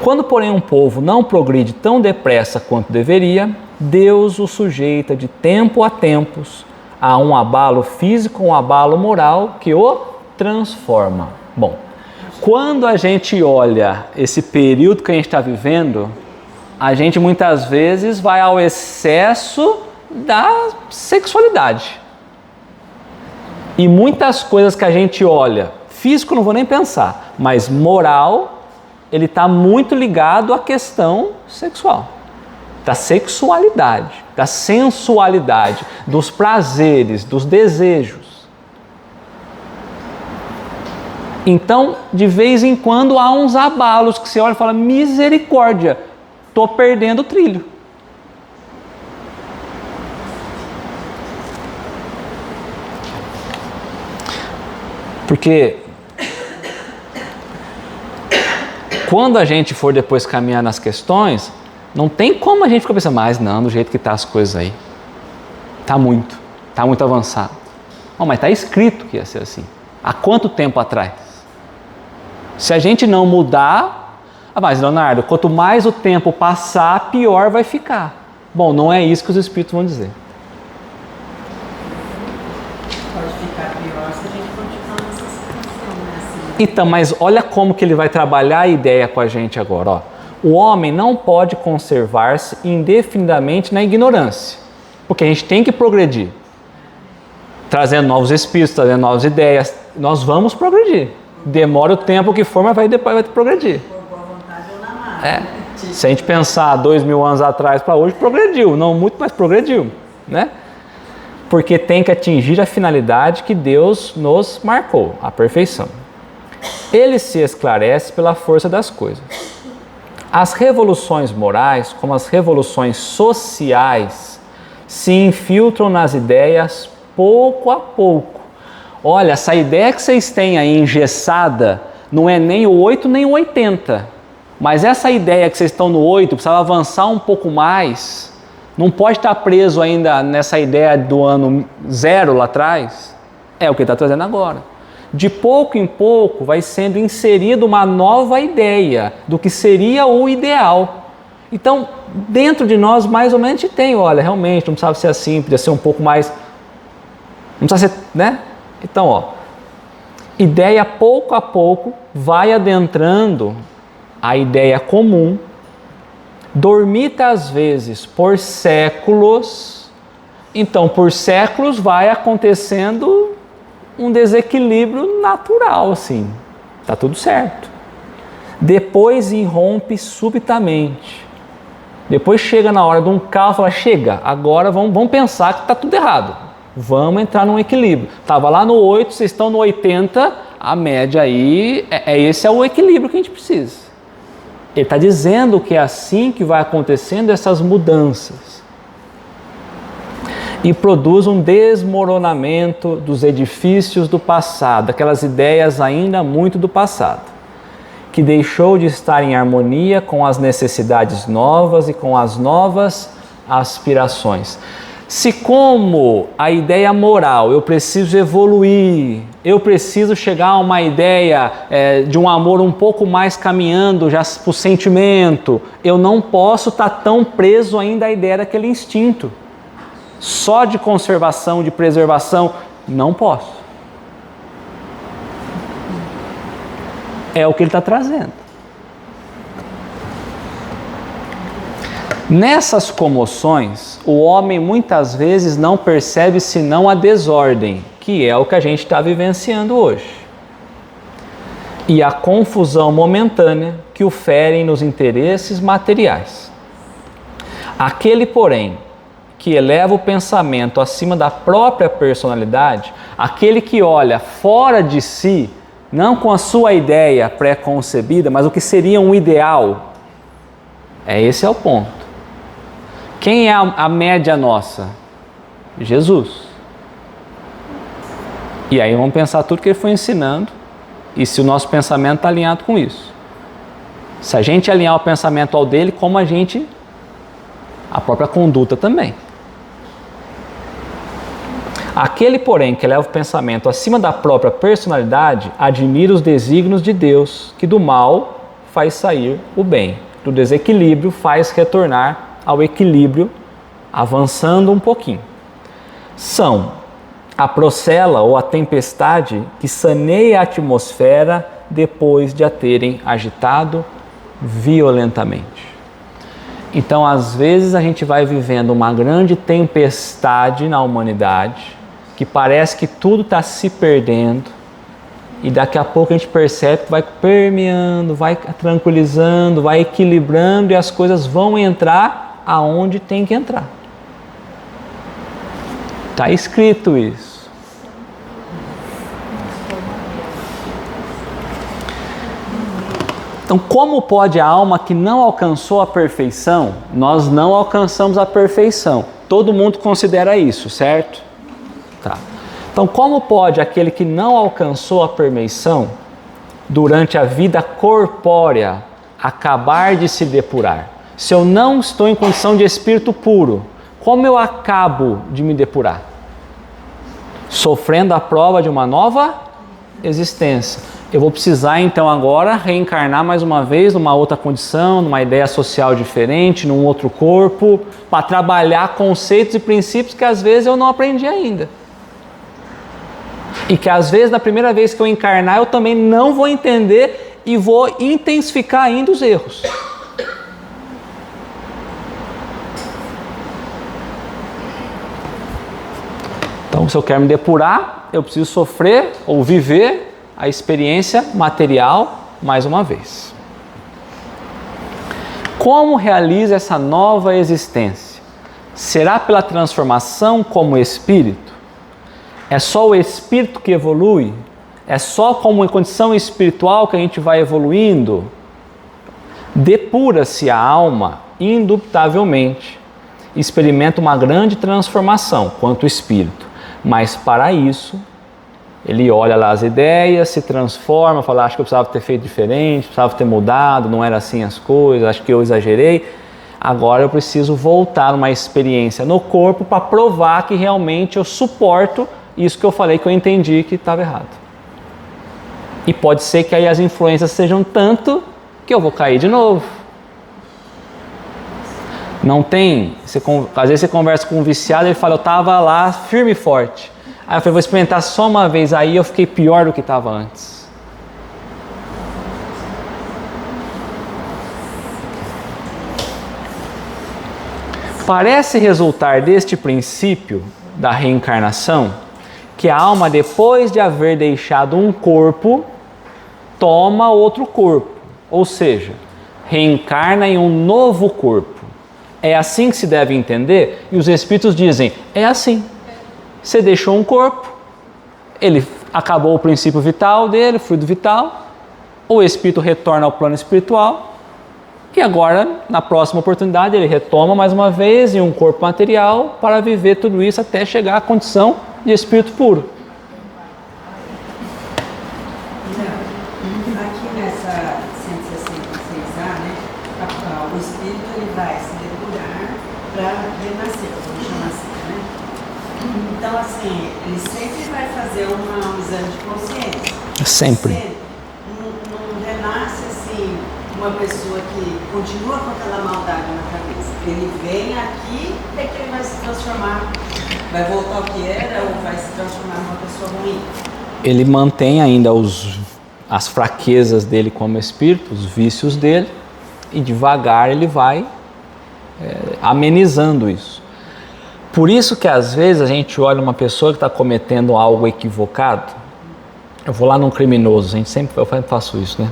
Quando, porém, um povo não progride tão depressa quanto deveria, Deus o sujeita de tempo a tempos a um abalo físico, um abalo moral que o transforma. Bom, quando a gente olha esse período que a gente está vivendo, a gente muitas vezes vai ao excesso da sexualidade. E muitas coisas que a gente olha, físico não vou nem pensar, mas moral, ele está muito ligado à questão sexual, da sexualidade, da sensualidade, dos prazeres, dos desejos. Então, de vez em quando, há uns abalos que você olha e fala, misericórdia, estou perdendo o trilho. Porque quando a gente for depois caminhar nas questões, não tem como a gente ficar pensando, mas não, do jeito que tá as coisas aí. Tá muito avançado. Não, mas está escrito que ia ser assim. Há quanto tempo atrás? Se a gente não mudar, mas Leonardo, quanto mais o tempo passar, pior vai ficar. Bom, não é isso que os espíritos vão dizer. Pode ficar pior se a gente continuar Então, mas olha como que ele vai trabalhar a ideia com a gente agora. Ó. O homem não pode conservar-se indefinidamente na ignorância, porque a gente tem que progredir. Trazendo novos espíritos, trazendo novas ideias, nós vamos progredir. Demora o tempo que for, mas depois vai progredir. Por boa vontade ou na má. Se a gente pensar 2000 anos atrás para hoje, progrediu. Não muito, mas progrediu, né? Porque tem que atingir a finalidade que Deus nos marcou, a perfeição. Ele se esclarece pela força das coisas. As revoluções morais, como as revoluções sociais, se infiltram nas ideias pouco a pouco. Olha, essa ideia que vocês têm aí engessada não é nem o 8 nem o 80. Mas essa ideia que vocês estão no 8, precisava avançar um pouco mais. Não pode estar preso ainda nessa ideia do ano 0 lá atrás. É o que ele está trazendo agora. De pouco em pouco vai sendo inserida uma nova ideia do que seria o ideal. Então, dentro de nós, mais ou menos, a gente tem, olha, realmente, não precisava ser assim, podia ser um pouco mais... Não precisa ser, né? Então, ó, ideia pouco a pouco vai adentrando a ideia comum, dormita às vezes por séculos. Então, por séculos vai acontecendo um desequilíbrio natural, assim, tá tudo certo. Depois irrompe subitamente. Depois chega na hora de um caos, fala, chega, agora vamos pensar que tá tudo errado. Vamos entrar num equilíbrio. Estava lá no 8, vocês estão no 80, a média aí, esse é o equilíbrio que a gente precisa. Ele está dizendo que é assim que vai acontecendo essas mudanças. E produz um desmoronamento dos edifícios do passado, aquelas ideias ainda muito do passado, que deixou de estar em harmonia com as necessidades novas e com as novas aspirações. Se como a ideia moral, eu preciso evoluir, eu preciso chegar a uma ideia de um amor um pouco mais caminhando já para o sentimento, eu não posso estar tão preso ainda à ideia daquele instinto. Só de conservação, de preservação, não posso. É o que ele está trazendo. Nessas comoções, o homem muitas vezes não percebe senão a desordem, que é o que a gente está vivenciando hoje, e a confusão momentânea que o ferem nos interesses materiais. Aquele, porém, que eleva o pensamento acima da própria personalidade, aquele que olha fora de si, não com a sua ideia pré-concebida, mas o que seria um ideal, esse é o ponto. Quem é a média nossa? Jesus. E aí vamos pensar tudo que ele foi ensinando e se o nosso pensamento está alinhado com isso. Se a gente alinhar o pensamento ao dele, como a própria conduta também. Aquele, porém, que leva o pensamento acima da própria personalidade, admira os desígnios de Deus, que do mal faz sair o bem, do desequilíbrio faz retornar ao equilíbrio, avançando um pouquinho. São a procela ou a tempestade que saneia a atmosfera depois de a terem agitado violentamente. Então, às vezes, a gente vai vivendo uma grande tempestade na humanidade, que parece que tudo está se perdendo, e daqui a pouco a gente percebe que vai permeando, vai tranquilizando, vai equilibrando, e as coisas vão entrar aonde tem que entrar. Está escrito isso. Então, como pode a alma que não alcançou a perfeição? Nós não alcançamos a perfeição. Todo mundo considera isso, certo? Tá. Então, como pode aquele que não alcançou a perfeição, durante a vida corpórea, acabar de se depurar? Se eu não estou em condição de espírito puro, como eu acabo de me depurar? Sofrendo a prova de uma nova existência. Eu vou precisar então agora reencarnar mais uma vez numa outra condição, numa ideia social diferente, num outro corpo, para trabalhar conceitos e princípios que às vezes eu não aprendi ainda. E que às vezes, na primeira vez que eu encarnar, eu também não vou entender e vou intensificar ainda os erros. Então, se eu quero me depurar, eu preciso sofrer ou viver a experiência material mais uma vez. Como realiza essa nova existência? Será pela transformação como espírito? É só o espírito que evolui? É só como em condição espiritual que a gente vai evoluindo? Depura-se a alma, indubitavelmente. Experimenta uma grande transformação quanto espírito. Mas para isso, ele olha lá as ideias, se transforma, fala, acho que eu precisava ter feito diferente, precisava ter mudado, não era assim as coisas, acho que eu exagerei. Agora eu preciso voltar numa experiência no corpo para provar que realmente eu suporto isso que eu falei que eu entendi que estava errado. E pode ser que aí as influências sejam tanto que eu vou cair de novo. Não tem, às vezes você conversa com um viciado e ele fala, eu estava lá firme e forte. Aí eu falei, vou experimentar só uma vez, aí eu fiquei pior do que estava antes. Parece resultar deste princípio da reencarnação que a alma, depois de haver deixado um corpo, toma outro corpo, ou seja, reencarna em um novo corpo. É assim que se deve entender? E os espíritos dizem, é assim. Você deixou um corpo, ele acabou o princípio vital dele, o fluido vital, o espírito retorna ao plano espiritual e agora, na próxima oportunidade, ele retoma mais uma vez em um corpo material para viver tudo isso até chegar à condição de espírito puro. Aqui nessa 166A, né, o espírito ele vai se depurar para renascer, vamos chamar assim, né? Então, assim, ele sempre vai fazer um exame de consciência. Sempre. Não renasce, assim, uma pessoa que continua com aquela maldade na cabeça. Ele vem aqui e que ele vai se transformar, vai voltar ao que era ou vai se transformar numa pessoa ruim. Ele mantém ainda as fraquezas dele como espírito, os vícios dele, e devagar ele vai amenizando isso. Por isso que às vezes a gente olha uma pessoa que está cometendo algo equivocado. Eu vou lá num criminoso, eu sempre faço isso, né?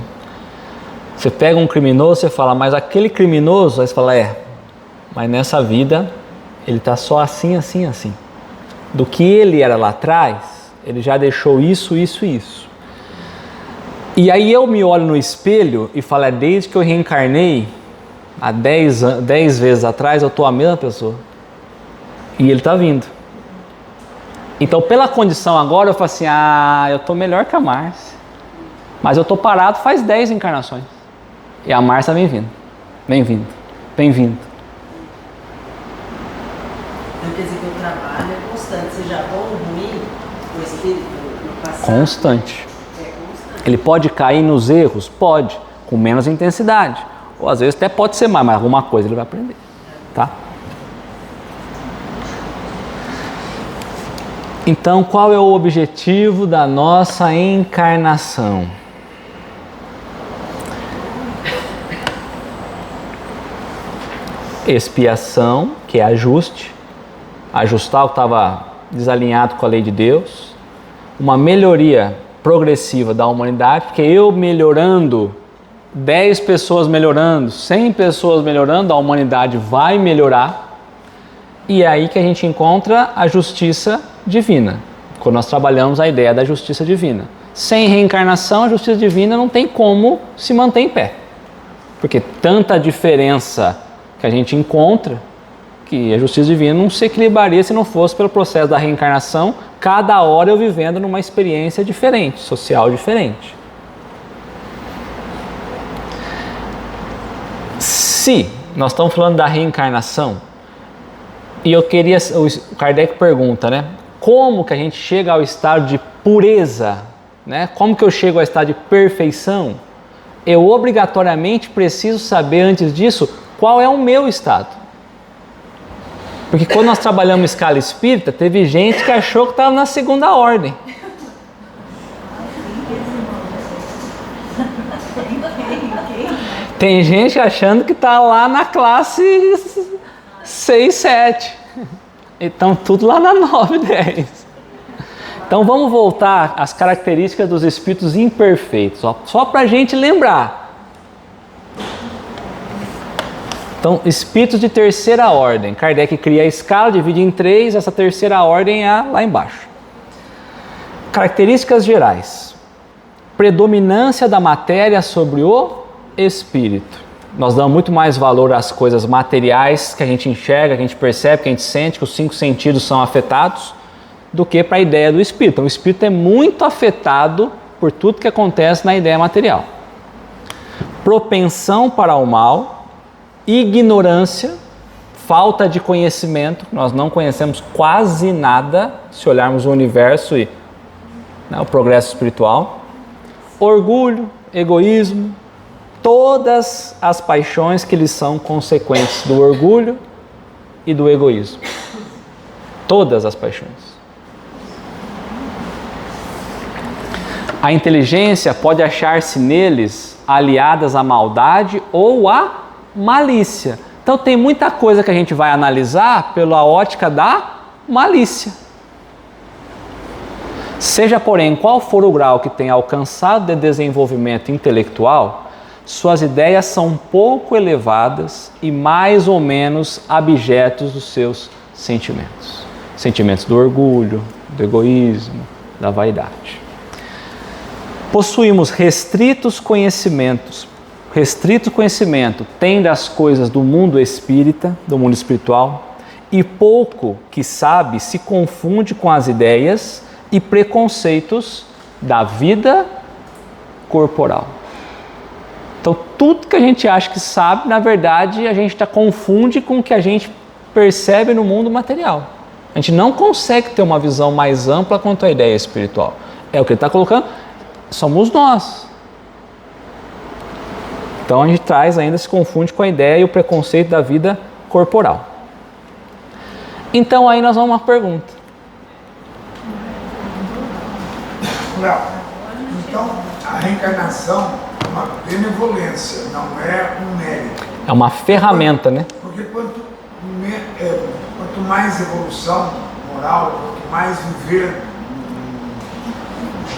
Você pega um criminoso, você fala, mas aquele criminoso, aí você fala, mas nessa vida ele está só assim, assim, assim. Do que ele era lá atrás, ele já deixou isso, isso e isso. E aí eu me olho no espelho e falo, desde que eu reencarnei, há 10 vezes atrás, eu estou a mesma pessoa. E ele está vindo. Então, pela condição agora, eu falo assim, eu estou melhor que a Márcia. Mas eu estou parado faz 10 encarnações. E a Márcia vem vindo. Vem vindo. Vem vindo. Então quer dizer que o trabalho é constante, seja bom ou ruim, o espírito no passado. Constante. Constante. Ele pode cair nos erros? Pode, com menos intensidade. Ou às vezes até pode ser mais, mas alguma coisa ele vai aprender. Tá? Então, qual é o objetivo da nossa encarnação? Expiação, que é ajuste, ajustar o que estava desalinhado com a lei de Deus, uma melhoria progressiva da humanidade, porque eu melhorando, 10 pessoas melhorando, 100 pessoas melhorando, a humanidade vai melhorar, e é aí que a gente encontra a justiça divina, quando nós trabalhamos a ideia da justiça divina. Sem reencarnação, a justiça divina não tem como se manter em pé, porque tanta diferença que a gente encontra, que a justiça divina não se equilibraria se não fosse pelo processo da reencarnação, cada hora eu vivendo numa experiência diferente, social diferente. Se nós estamos falando da reencarnação, e o Kardec pergunta, né? Como que a gente chega ao estado de pureza, né? Como que eu chego ao estado de perfeição? Eu obrigatoriamente preciso saber antes disso qual é o meu estado. Porque quando nós trabalhamos em escala espírita, teve gente que achou que estava na segunda ordem. Tem gente achando que está lá na classe 6, 7. Então, tudo lá na 9, 10. Então, vamos voltar às características dos espíritos imperfeitos, só para a gente lembrar. Então, espíritos de terceira ordem. Kardec cria a escala, divide em 3, essa terceira ordem é lá embaixo. Características gerais. Predominância da matéria sobre o espírito. Nós damos muito mais valor às coisas materiais que a gente enxerga, que a gente percebe, que a gente sente, que os 5 sentidos são afetados, do que para a ideia do espírito. Então, o espírito é muito afetado por tudo que acontece na ideia material. Propensão para o mal, ignorância, falta de conhecimento, nós não conhecemos quase nada se olharmos o universo e o progresso espiritual. Orgulho, egoísmo, todas as paixões que lhes são consequentes do orgulho e do egoísmo. Todas as paixões. A inteligência pode achar-se neles aliadas à maldade ou à malícia. Então tem muita coisa que a gente vai analisar pela ótica da malícia. Seja, porém, qual for o grau que tenha alcançado de desenvolvimento intelectual, suas ideias são pouco elevadas e mais ou menos abjetos dos seus sentimentos. Sentimentos do orgulho, do egoísmo, da vaidade. Possuímos restritos conhecimentos. Restrito conhecimento tem das coisas do mundo espírita, do mundo espiritual, e pouco que sabe se confunde com as ideias e preconceitos da vida corporal. Então, tudo que a gente acha que sabe, na verdade, a gente confunde com o que a gente percebe no mundo material. A gente não consegue ter uma visão mais ampla quanto à ideia espiritual. É o que ele está colocando, somos nós. Então, a gente traz ainda, se confunde com a ideia e o preconceito da vida corporal. Então, aí nós vamos a uma pergunta. Léo, então a reencarnação é uma benevolência, não é um mérito. É uma ferramenta, né? Porque quanto mais evolução moral, quanto mais viver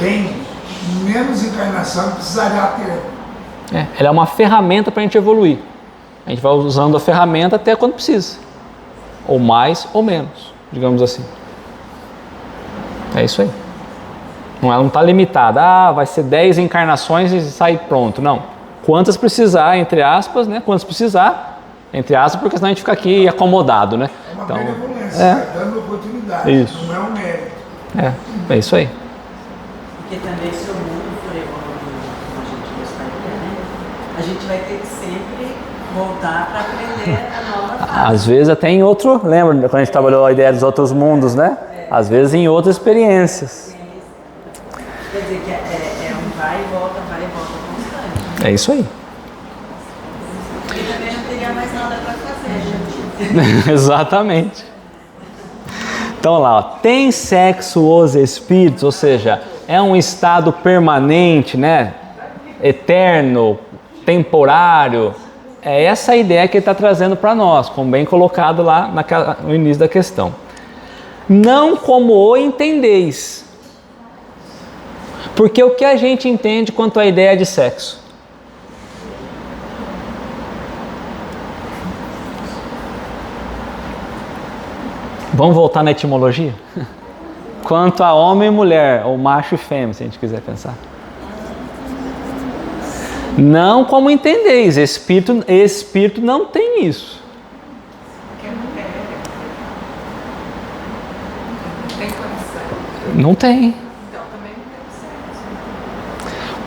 bem, menos encarnação precisaria ter. Ela é uma ferramenta para a gente evoluir. A gente vai usando a ferramenta até quando precisa. Ou mais ou menos, digamos assim. É isso aí. Ela não está limitada, vai ser 10 encarnações e sai pronto. Não. Quantas precisar, entre aspas, né? Quantas precisar, entre aspas, porque senão a gente fica aqui acomodado, né? É uma então, benevolência, dando oportunidade, isso. não é um mérito. É isso aí. Porque também se o mundo for evoluindo como a gente gostaria, né? A gente vai ter que sempre voltar para aprender a nova fase. Às vezes até em outro, lembra quando a gente trabalhou a ideia dos outros mundos, né? Às vezes em outras experiências. Quer dizer que é um vai e volta constante. É isso aí. Porque também não teria mais nada para fazer, gente. Exatamente. Então lá, ó, tem sexo os espíritos, ou seja, é um estado permanente, né? Eterno, temporário. É essa a ideia que ele está trazendo para nós, como bem colocado lá no início da questão. Não como o entendeis. Porque o que a gente entende quanto à ideia de sexo? Vamos voltar na etimologia? Quanto a homem e mulher, ou macho e fêmea, se a gente quiser pensar. Não como entendeis, espírito não tem isso. Não tem.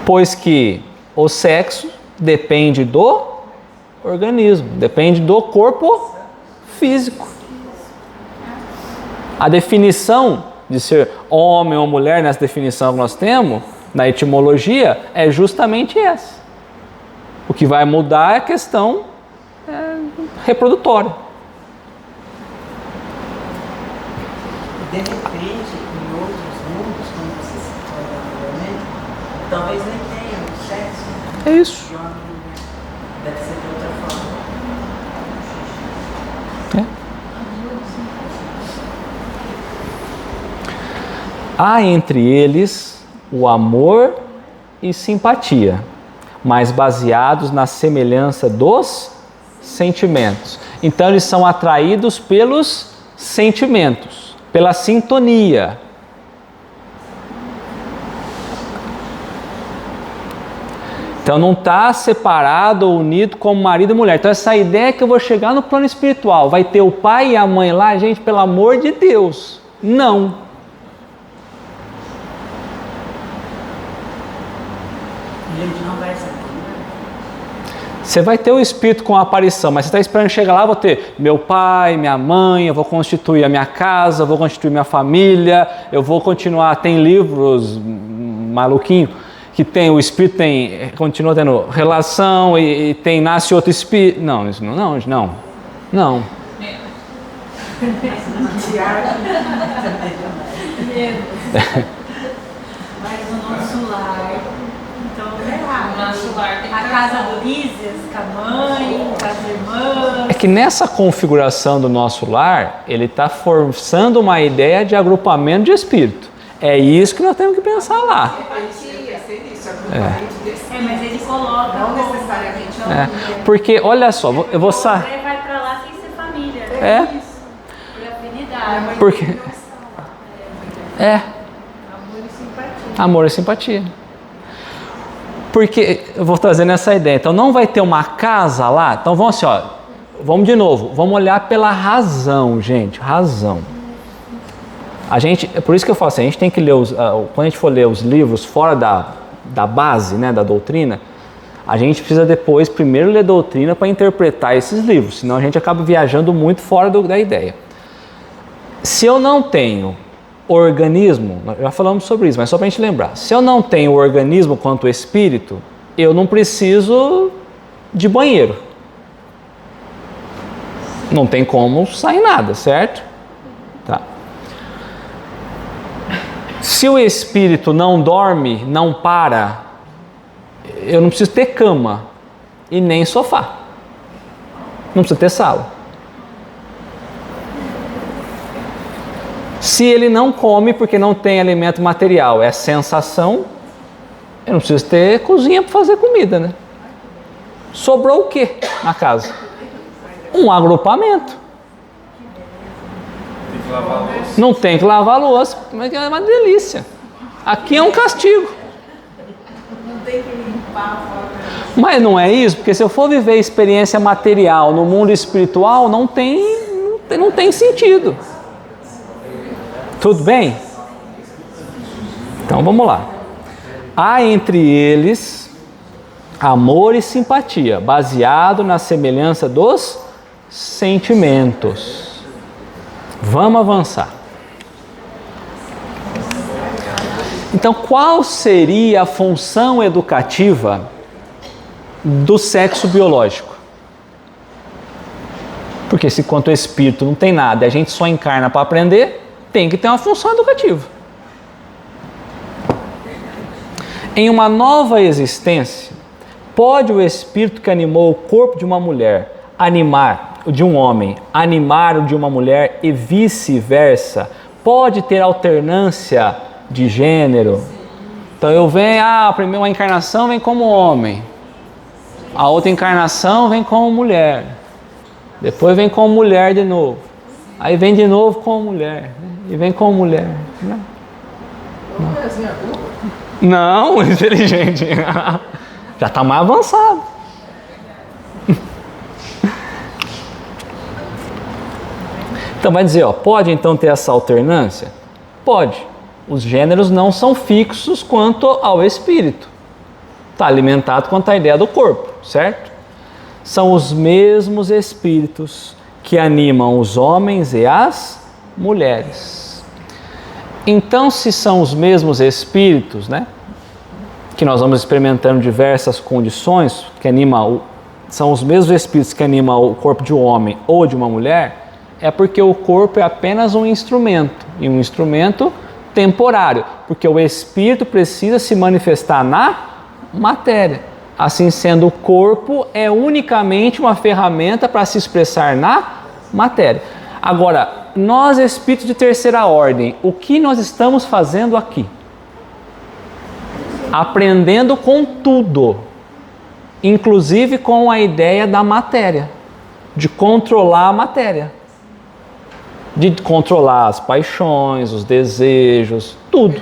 Pois que o sexo depende do organismo, depende do corpo físico. A definição de ser homem ou mulher, nessa definição que nós temos, na etimologia, é justamente essa. O que vai mudar é a questão reprodutória. De repente, em outros mundos, como você citou anteriormente, talvez nem tenham sexo. É isso. Deve ser de outra forma. É. Há entre eles o amor e simpatia, mas baseados na semelhança dos sentimentos. Então eles são atraídos pelos sentimentos, pela sintonia. Então não está separado ou unido como marido e mulher. Então essa ideia que eu vou chegar no plano espiritual, vai ter o pai e a mãe lá, gente, pelo amor de Deus, não. A gente não vai saber. Você vai ter o espírito com a aparição, mas você está esperando chegar lá, eu vou ter meu pai, minha mãe, eu vou constituir a minha casa, eu vou constituir minha família, eu vou continuar, tem livros maluquinho, que tem, o espírito tem, continua tendo relação e tem, nasce outro espírito. Não, isso não. Não. Mas o nosso lar, então é errado. Nosso lar tem A casa do Lízias, com a mãe, com as irmãs. É que nessa configuração do nosso lar, ele está forçando uma ideia de agrupamento de espírito. É isso que nós temos que pensar lá. Mas ele coloca Não como- necessariamente Porque, olha só, eu vou Você vai pra lá sem ser família. É. Isso. Por afinidade. Porque Amor e simpatia. amor e simpatia. Porque eu vou trazendo essa ideia. Então não vai ter uma casa lá. Então vamos assim, ó. Vamos de novo. Vamos olhar pela razão, gente. Razão. A gente, é por isso que eu falo assim, a gente tem que ler quando a gente for ler os livros fora da base, né, da doutrina, a gente precisa depois primeiro ler doutrina para interpretar esses livros, senão a gente acaba viajando muito fora da ideia. Se eu não tenho organismo, nós já falamos sobre isso, mas só para a gente lembrar, se eu não tenho organismo quanto espírito, eu não preciso de banheiro. Não tem como sair nada, certo? Tá. Se o espírito não dorme, não para, eu não preciso ter cama e nem sofá. Não preciso ter sala. Se ele não come porque não tem alimento material, é sensação, eu não preciso ter cozinha para fazer comida, né? Sobrou o que na casa? Um agrupamento. Tem que lavar a louça. Não tem que lavar a louça, mas é uma delícia. Aqui é um castigo. Não tem que limpar fora. Mas não é isso, porque se eu for viver experiência material no mundo espiritual, não tem sentido. Tudo bem? Então vamos lá. Há entre eles amor e simpatia, baseado na semelhança dos sentimentos. Vamos avançar. Então, qual seria a função educativa do sexo biológico? Porque se quanto ao espírito não tem nada, a gente só encarna para aprender, tem que ter uma função educativa. Em uma nova existência, pode o espírito que animou o corpo de uma mulher animar o de um homem, animar o de uma mulher e vice-versa? Pode ter alternância de gênero? Então eu venho, a primeira encarnação vem como homem, a outra encarnação vem como mulher, depois vem como mulher de novo, aí vem de novo como mulher, e vem como mulher. Não, inteligente. Já está mais avançado. Então vai dizer, pode então ter essa alternância? Pode. Os gêneros não são fixos quanto ao espírito. Está alimentado quanto à ideia do corpo, certo? São os mesmos espíritos que animam os homens e as mulheres. Então, se são os mesmos espíritos, né, que nós vamos experimentando diversas condições, são os mesmos espíritos que animam o corpo de um homem ou de uma mulher, é porque o corpo é apenas um instrumento, e um instrumento temporário, porque o espírito precisa se manifestar na matéria. Assim sendo, o corpo é unicamente uma ferramenta para se expressar na matéria. Agora, nós espíritos de terceira ordem, o que nós estamos fazendo aqui? Aprendendo com tudo, inclusive com a ideia da matéria, de controlar a matéria, de controlar as paixões, os desejos, tudo.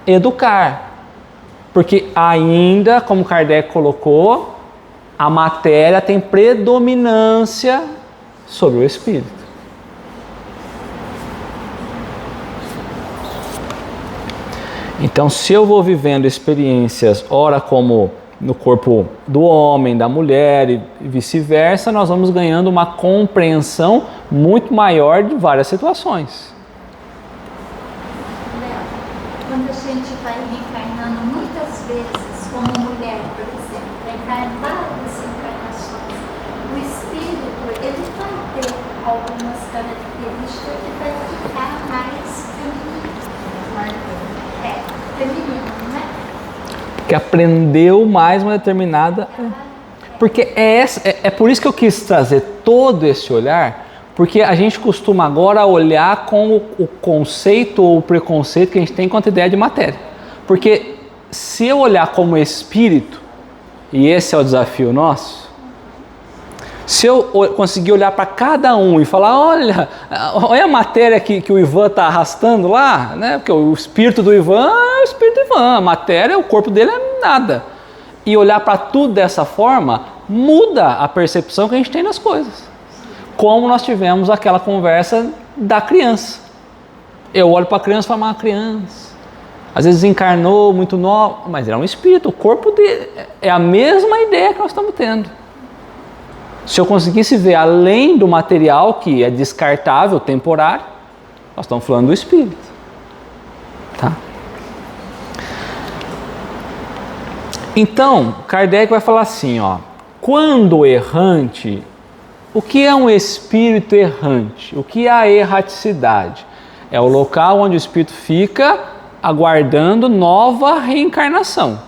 Educar. Porque ainda, como Kardec colocou, a matéria tem predominância sobre o espírito. Então, se eu vou vivendo experiências, ora como no corpo do homem, da mulher e vice-versa, nós vamos ganhando uma compreensão muito maior de várias situações. Quando a gente vai reencarnando muitas vezes, como mulher, por exemplo, reencarnar várias encarnações, o espírito, ele vai ter algumas características que vai ficar mais feminino, né? Que aprendeu mais uma determinada... Porque é por isso que eu quis trazer todo esse olhar, porque a gente costuma agora olhar com o conceito ou o preconceito que a gente tem quanto a ideia de matéria. Porque se eu olhar como espírito, e esse é o desafio nosso, se eu conseguir olhar para cada um e falar, olha a matéria que o Ivan está arrastando lá, né? Porque o espírito do Ivan é o espírito do Ivan, a matéria, o corpo dele é nada. E olhar para tudo dessa forma, muda a percepção que a gente tem das coisas. Como nós tivemos aquela conversa da criança. Eu olho para a criança e falo, uma criança, às vezes encarnou muito nova, mas ele é um espírito, o corpo dele é a mesma ideia que nós estamos tendo. Se eu conseguisse ver além do material, que é descartável, temporário, nós estamos falando do espírito. Tá? Então, Kardec vai falar assim, ó, quando errante, o que é um espírito errante? O que é a erraticidade? É o local onde o espírito fica aguardando nova reencarnação.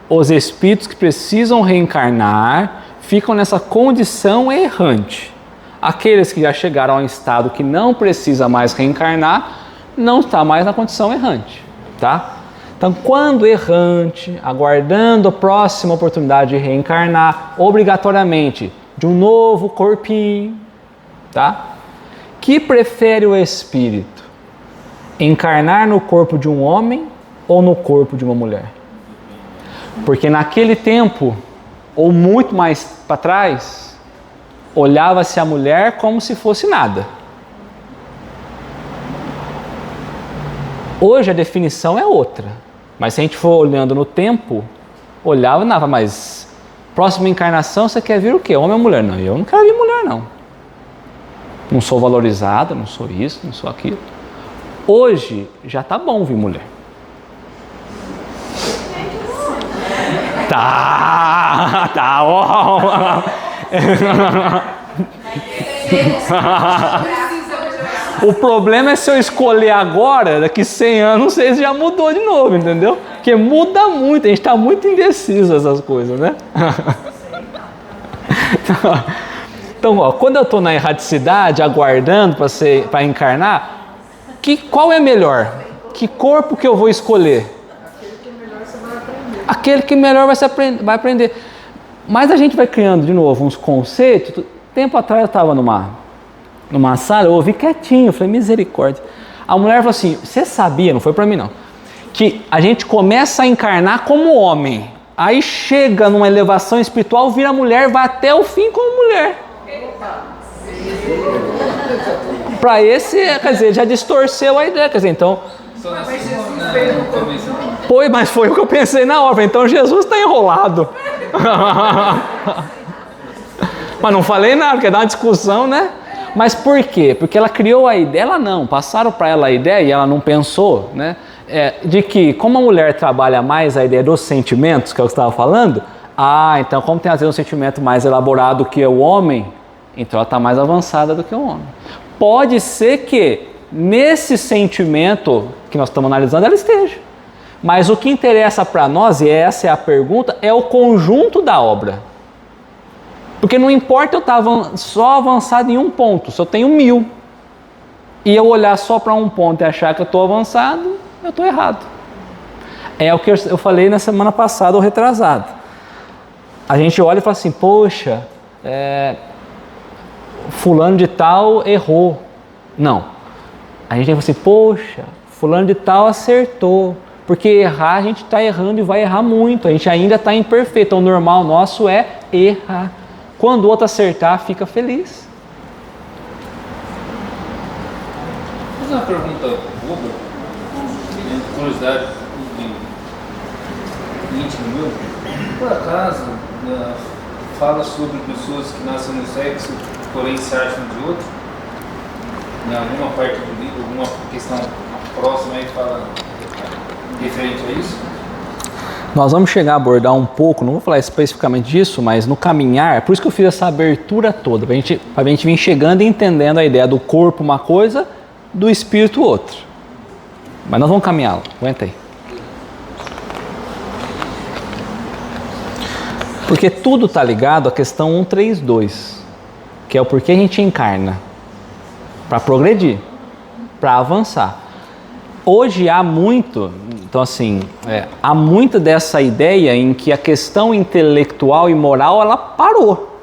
Os espíritos que precisam reencarnar ficam nessa condição errante. Aqueles que já chegaram a um estado que não precisa mais reencarnar, não está mais na condição errante, tá? Então, quando errante, aguardando a próxima oportunidade de reencarnar, obrigatoriamente, de um novo corpinho, tá? Que prefere o espírito? Encarnar no corpo de um homem ou no corpo de uma mulher? Porque naquele tempo, ou muito mais para trás, olhava-se a mulher como se fosse nada. Hoje a definição é outra, mas se a gente for olhando no tempo, olhava e nada, mas próxima encarnação você quer vir o quê? Homem ou mulher? Não, eu não quero vir mulher não. Não sou valorizada, não sou isso, não sou aquilo. Hoje já tá bom vir mulher. Tá, ó. O problema é se eu escolher agora, daqui 100 anos, não sei se já mudou de novo, entendeu? Porque muda muito, a gente está muito indeciso essas coisas, né? Então, ó, quando eu estou na erraticidade, aguardando para encarnar, qual é melhor? Que corpo que eu vou escolher? Aquele que melhor vai aprender. Mas a gente vai criando de novo uns conceitos. Tempo atrás eu estava numa sala, eu ouvi quietinho, eu falei, misericórdia. A mulher falou assim, você sabia, não foi para mim não, que a gente começa a encarnar como homem, aí chega numa elevação espiritual, vira mulher, vai até o fim como mulher. Para esse, quer dizer, já distorceu a ideia, quer dizer, então... Foi, mas foi o que eu pensei na hora, então Jesus está enrolado. Mas não falei nada, porque dá uma discussão, né? Mas por quê? Porque ela criou a ideia, ela não, passaram para ela a ideia e ela não pensou, né? De que como a mulher trabalha mais a ideia dos sentimentos, que eu estava falando, então como tem às vezes um sentimento mais elaborado que o homem, então ela está mais avançada do que o homem. Pode ser que nesse sentimento que nós estamos analisando ela esteja, Mas o que interessa para nós, e essa é a pergunta, é o conjunto da obra. Porque não importa eu estar só avançado em um ponto, se eu tenho 1000 e eu olhar só para um ponto e achar que eu estou avançado, eu estou errado. É o que eu falei na semana passada ou retrasado. A gente olha e fala assim, poxa, fulano de tal errou. Não. A gente fala assim, poxa, fulano de tal acertou. Porque errar, a gente está errando e vai errar muito. A gente ainda está imperfeito. O normal nosso é errar. Quando o outro acertar, fica feliz. Vou fazer uma pergunta boba, curiosidade íntimo meu. Por acaso, fala sobre pessoas que nascem no sexo, porém se acham de outro? Em alguma parte do livro, alguma questão próxima aí fala referente a isso? Nós vamos chegar a abordar um pouco, não vou falar especificamente disso, mas no caminhar, por isso que eu fiz essa abertura toda, para a gente vir chegando e entendendo a ideia do corpo uma coisa, do espírito outra. Mas nós vamos caminhar, aguenta aí. Porque tudo está ligado à questão 132, que é o porquê a gente encarna. Para progredir, para avançar. Hoje há muito, então assim, há muito dessa ideia em que a questão intelectual e moral, ela parou.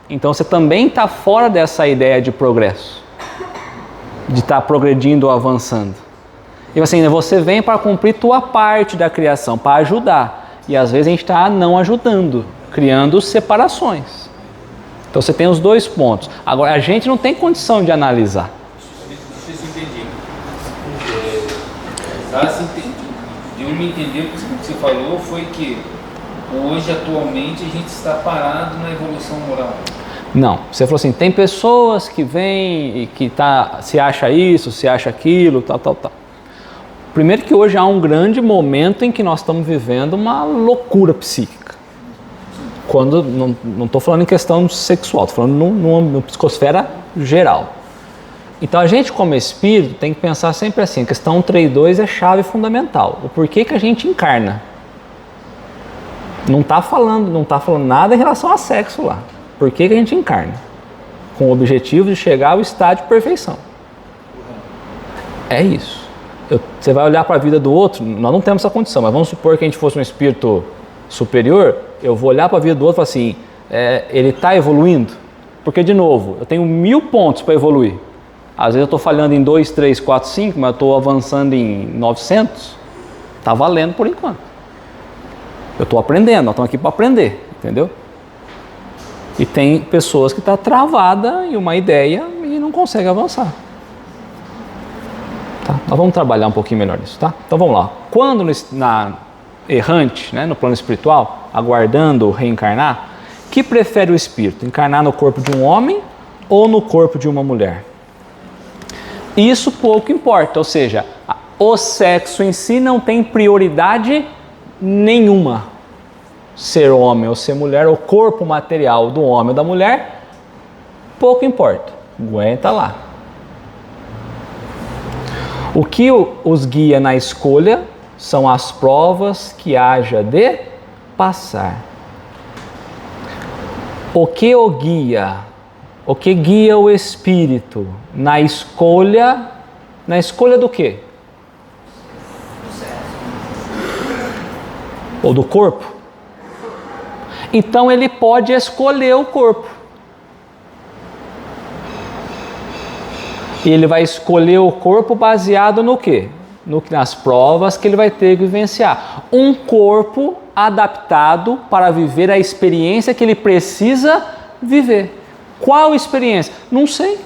Então você também está fora dessa ideia de progresso, de estar progredindo ou avançando. E assim, você vem para cumprir tua parte da criação, para ajudar. E às vezes a gente está não ajudando, criando separações. Então você tem os dois pontos. Agora, a gente não tem condição de analisar. Deixa eu entender. Eu me entender o que você falou foi que hoje, atualmente, a gente está parado na evolução moral. Não, você falou assim, tem pessoas que vêm e que se acha isso, se acha aquilo, tal. Primeiro que hoje há um grande momento em que nós estamos vivendo uma loucura psíquica. Quando, não estou falando em questão sexual, estou falando numa psicosfera geral. Então a gente como espírito tem que pensar sempre assim, a questão 132 é chave fundamental. O porquê que a gente encarna. Não está falando nada em relação a sexo lá. Por que a gente encarna? Com o objetivo de chegar ao estado de perfeição. É isso. Você vai olhar para a vida do outro, nós não temos essa condição, mas vamos supor que a gente fosse um espírito superior, eu vou olhar para a vida do outro e falar assim, ele está evoluindo? Porque, de novo, eu tenho 1000 pontos para evoluir. Às vezes eu estou falhando em 2, 3, 4, 5, mas eu estou avançando em 900. Está valendo por enquanto. Eu estou aprendendo, nós estamos aqui para aprender, entendeu? E tem pessoas que estão travadas em uma ideia e não conseguem avançar. Tá? Nós vamos trabalhar um pouquinho melhor nisso, tá? Então vamos lá. Quando errante, né, no plano espiritual, aguardando reencarnar, que prefere o espírito? Encarnar no corpo de um homem ou no corpo de uma mulher? Isso pouco importa, ou seja, o sexo em si não tem prioridade nenhuma. Ser homem ou ser mulher, o corpo material do homem ou da mulher, pouco importa. Aguenta lá. O que os guia na escolha são as provas que haja de passar. O que guia o espírito na escolha do quê? Ou do corpo? Então ele pode escolher o corpo. E ele vai escolher o corpo baseado no quê? Nas provas que ele vai ter que vivenciar. Um corpo adaptado para viver a experiência que ele precisa viver. Qual experiência? Não sei.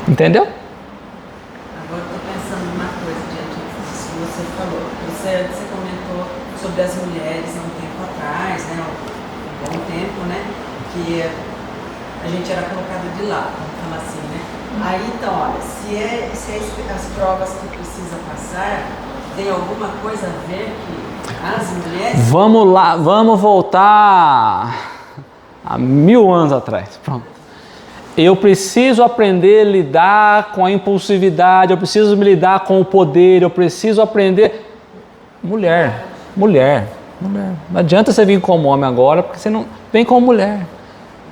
Entendeu? Agora eu estou pensando numa coisa diante disso que você falou. Você comentou sobre as mulheres há um tempo atrás, né? Um bom tempo, né? Que a gente era colocada de lado, vamos falar assim, né? Aí então, olha, se as provas que precisa passar tem alguma coisa a ver que as mulheres... Vamos lá, vamos voltar a 1000 anos atrás. Pronto. Eu preciso aprender a lidar com a impulsividade, eu preciso me lidar com o poder, eu preciso aprender... Mulher. Não adianta você vir como homem agora, porque você não vem como mulher.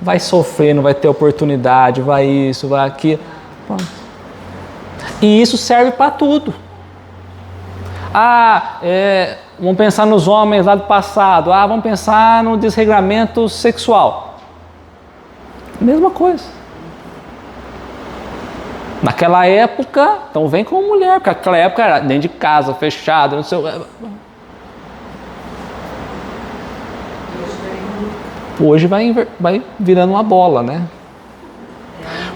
Vai sofrer, não vai ter oportunidade, vai isso, vai aquilo. Pronto. E isso serve para tudo. Vamos pensar nos homens lá do passado. Vamos pensar no desregramento sexual. Mesma coisa. Naquela época, então vem como mulher, porque naquela época era dentro de casa, fechado, não sei. Hoje vai virando uma bola, né?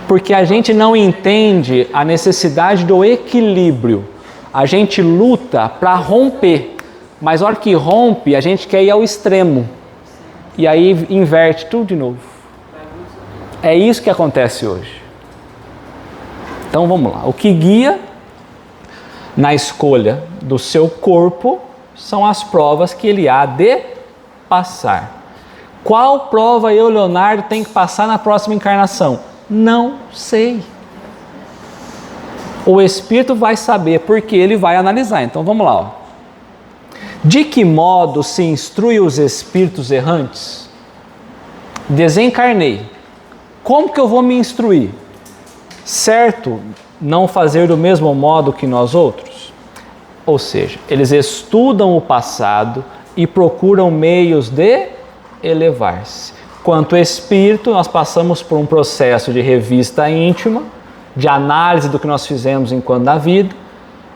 Porque a gente não entende a necessidade do equilíbrio. A gente luta para romper, mas na hora que rompe, a gente quer ir ao extremo. E aí inverte tudo de novo. É isso que acontece hoje. Então vamos lá. O que guia na escolha do seu corpo são as provas que ele há de passar. Qual prova eu, Leonardo, tenho que passar na próxima encarnação? Não sei. O Espírito vai saber porque ele vai analisar. Então vamos lá. Ó. De que modo se instrui os espíritos errantes? Desencarnei. Como que eu vou me instruir? Certo não fazer do mesmo modo que nós outros? Ou seja, eles estudam o passado e procuram meios de elevar-se. Quanto espírito, nós passamos por um processo de revista íntima, de análise do que nós fizemos enquanto na vida,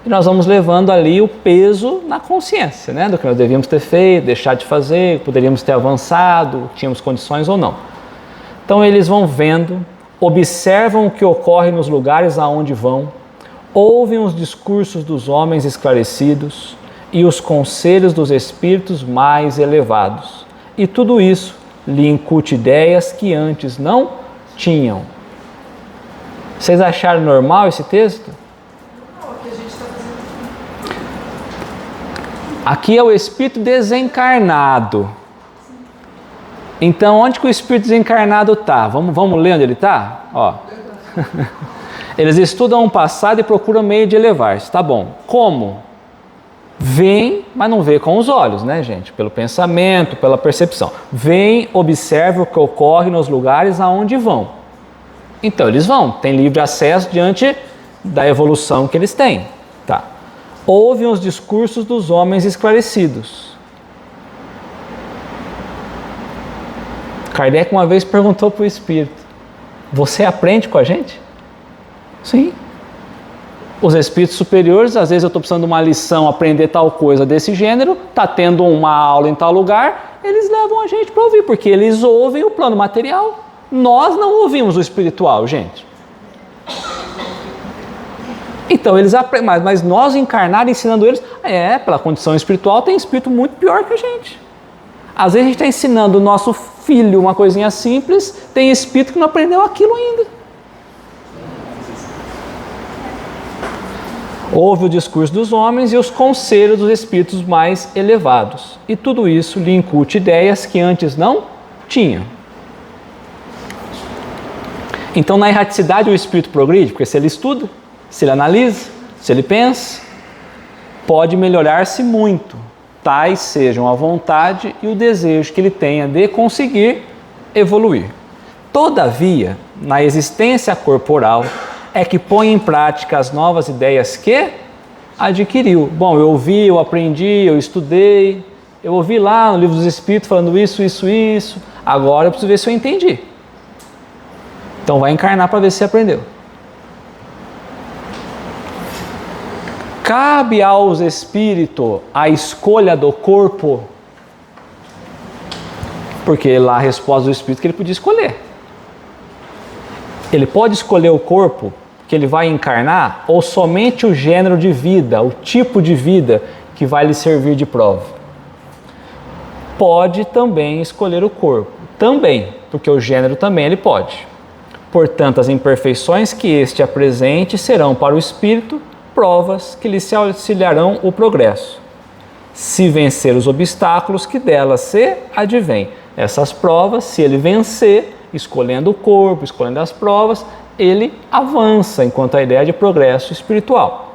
e nós vamos levando ali o peso na consciência, né? Do que nós devíamos ter feito, deixar de fazer, poderíamos ter avançado, tínhamos condições ou não. Então eles vão vendo, observam o que ocorre nos lugares aonde vão, ouvem os discursos dos homens esclarecidos e os conselhos dos espíritos mais elevados. E tudo isso lhe incute ideias que antes não tinham. Vocês acharam normal esse texto? Não, o que a gente está fazendo aqui é o espírito desencarnado. Então, onde que o espírito desencarnado está? Vamos ler onde ele está? Ó. Eles estudam o passado e procuram meio de elevar-se. Tá bom. Como? Vem, mas não vê com os olhos, né, gente? Pelo pensamento, pela percepção. Vem, observa o que ocorre nos lugares aonde vão. Então, eles vão. Tem livre acesso diante da evolução que eles têm. Tá. Ouvem os discursos dos homens esclarecidos. Kardec uma vez perguntou para o espírito: você aprende com a gente? Sim. Os espíritos superiores, às vezes eu estou precisando de uma lição, aprender tal coisa desse gênero, está tendo uma aula em tal lugar, eles levam a gente para ouvir, porque eles ouvem o plano material. Nós não ouvimos o espiritual, gente. Então eles aprendem, mas nós encarnados ensinando eles, pela condição espiritual tem espírito muito pior que a gente. Às vezes a gente está ensinando o nosso filho uma coisinha simples, tem espírito que não aprendeu aquilo ainda. Ouve o discurso dos homens e os conselhos dos espíritos mais elevados. E tudo isso lhe incute ideias que antes não tinham. Então, na erraticidade, o espírito progride, porque se ele estuda, se ele analisa, se ele pensa, pode melhorar-se muito. Tais sejam a vontade e o desejo que ele tenha de conseguir evoluir. Todavia, na existência corporal, é que põe em prática as novas ideias que adquiriu. Bom, eu ouvi, eu aprendi, eu estudei, eu ouvi lá no Livro dos Espíritos falando isso, agora eu preciso ver se eu entendi. Então vai encarnar para ver se aprendeu. Cabe aos espíritos a escolha do corpo, porque lá a resposta do espírito que ele podia escolher. Ele pode escolher o corpo que ele vai encarnar ou somente o gênero de vida, o tipo de vida que vai lhe servir de prova. Pode também escolher o corpo, também, porque o gênero também ele pode. Portanto, as imperfeições que este apresente serão para o espírito provas que lhe se auxiliarão o progresso, se vencer os obstáculos que delas se advêm. Essas provas, se ele vencer escolhendo o corpo, escolhendo as provas, ele avança enquanto a ideia de progresso espiritual.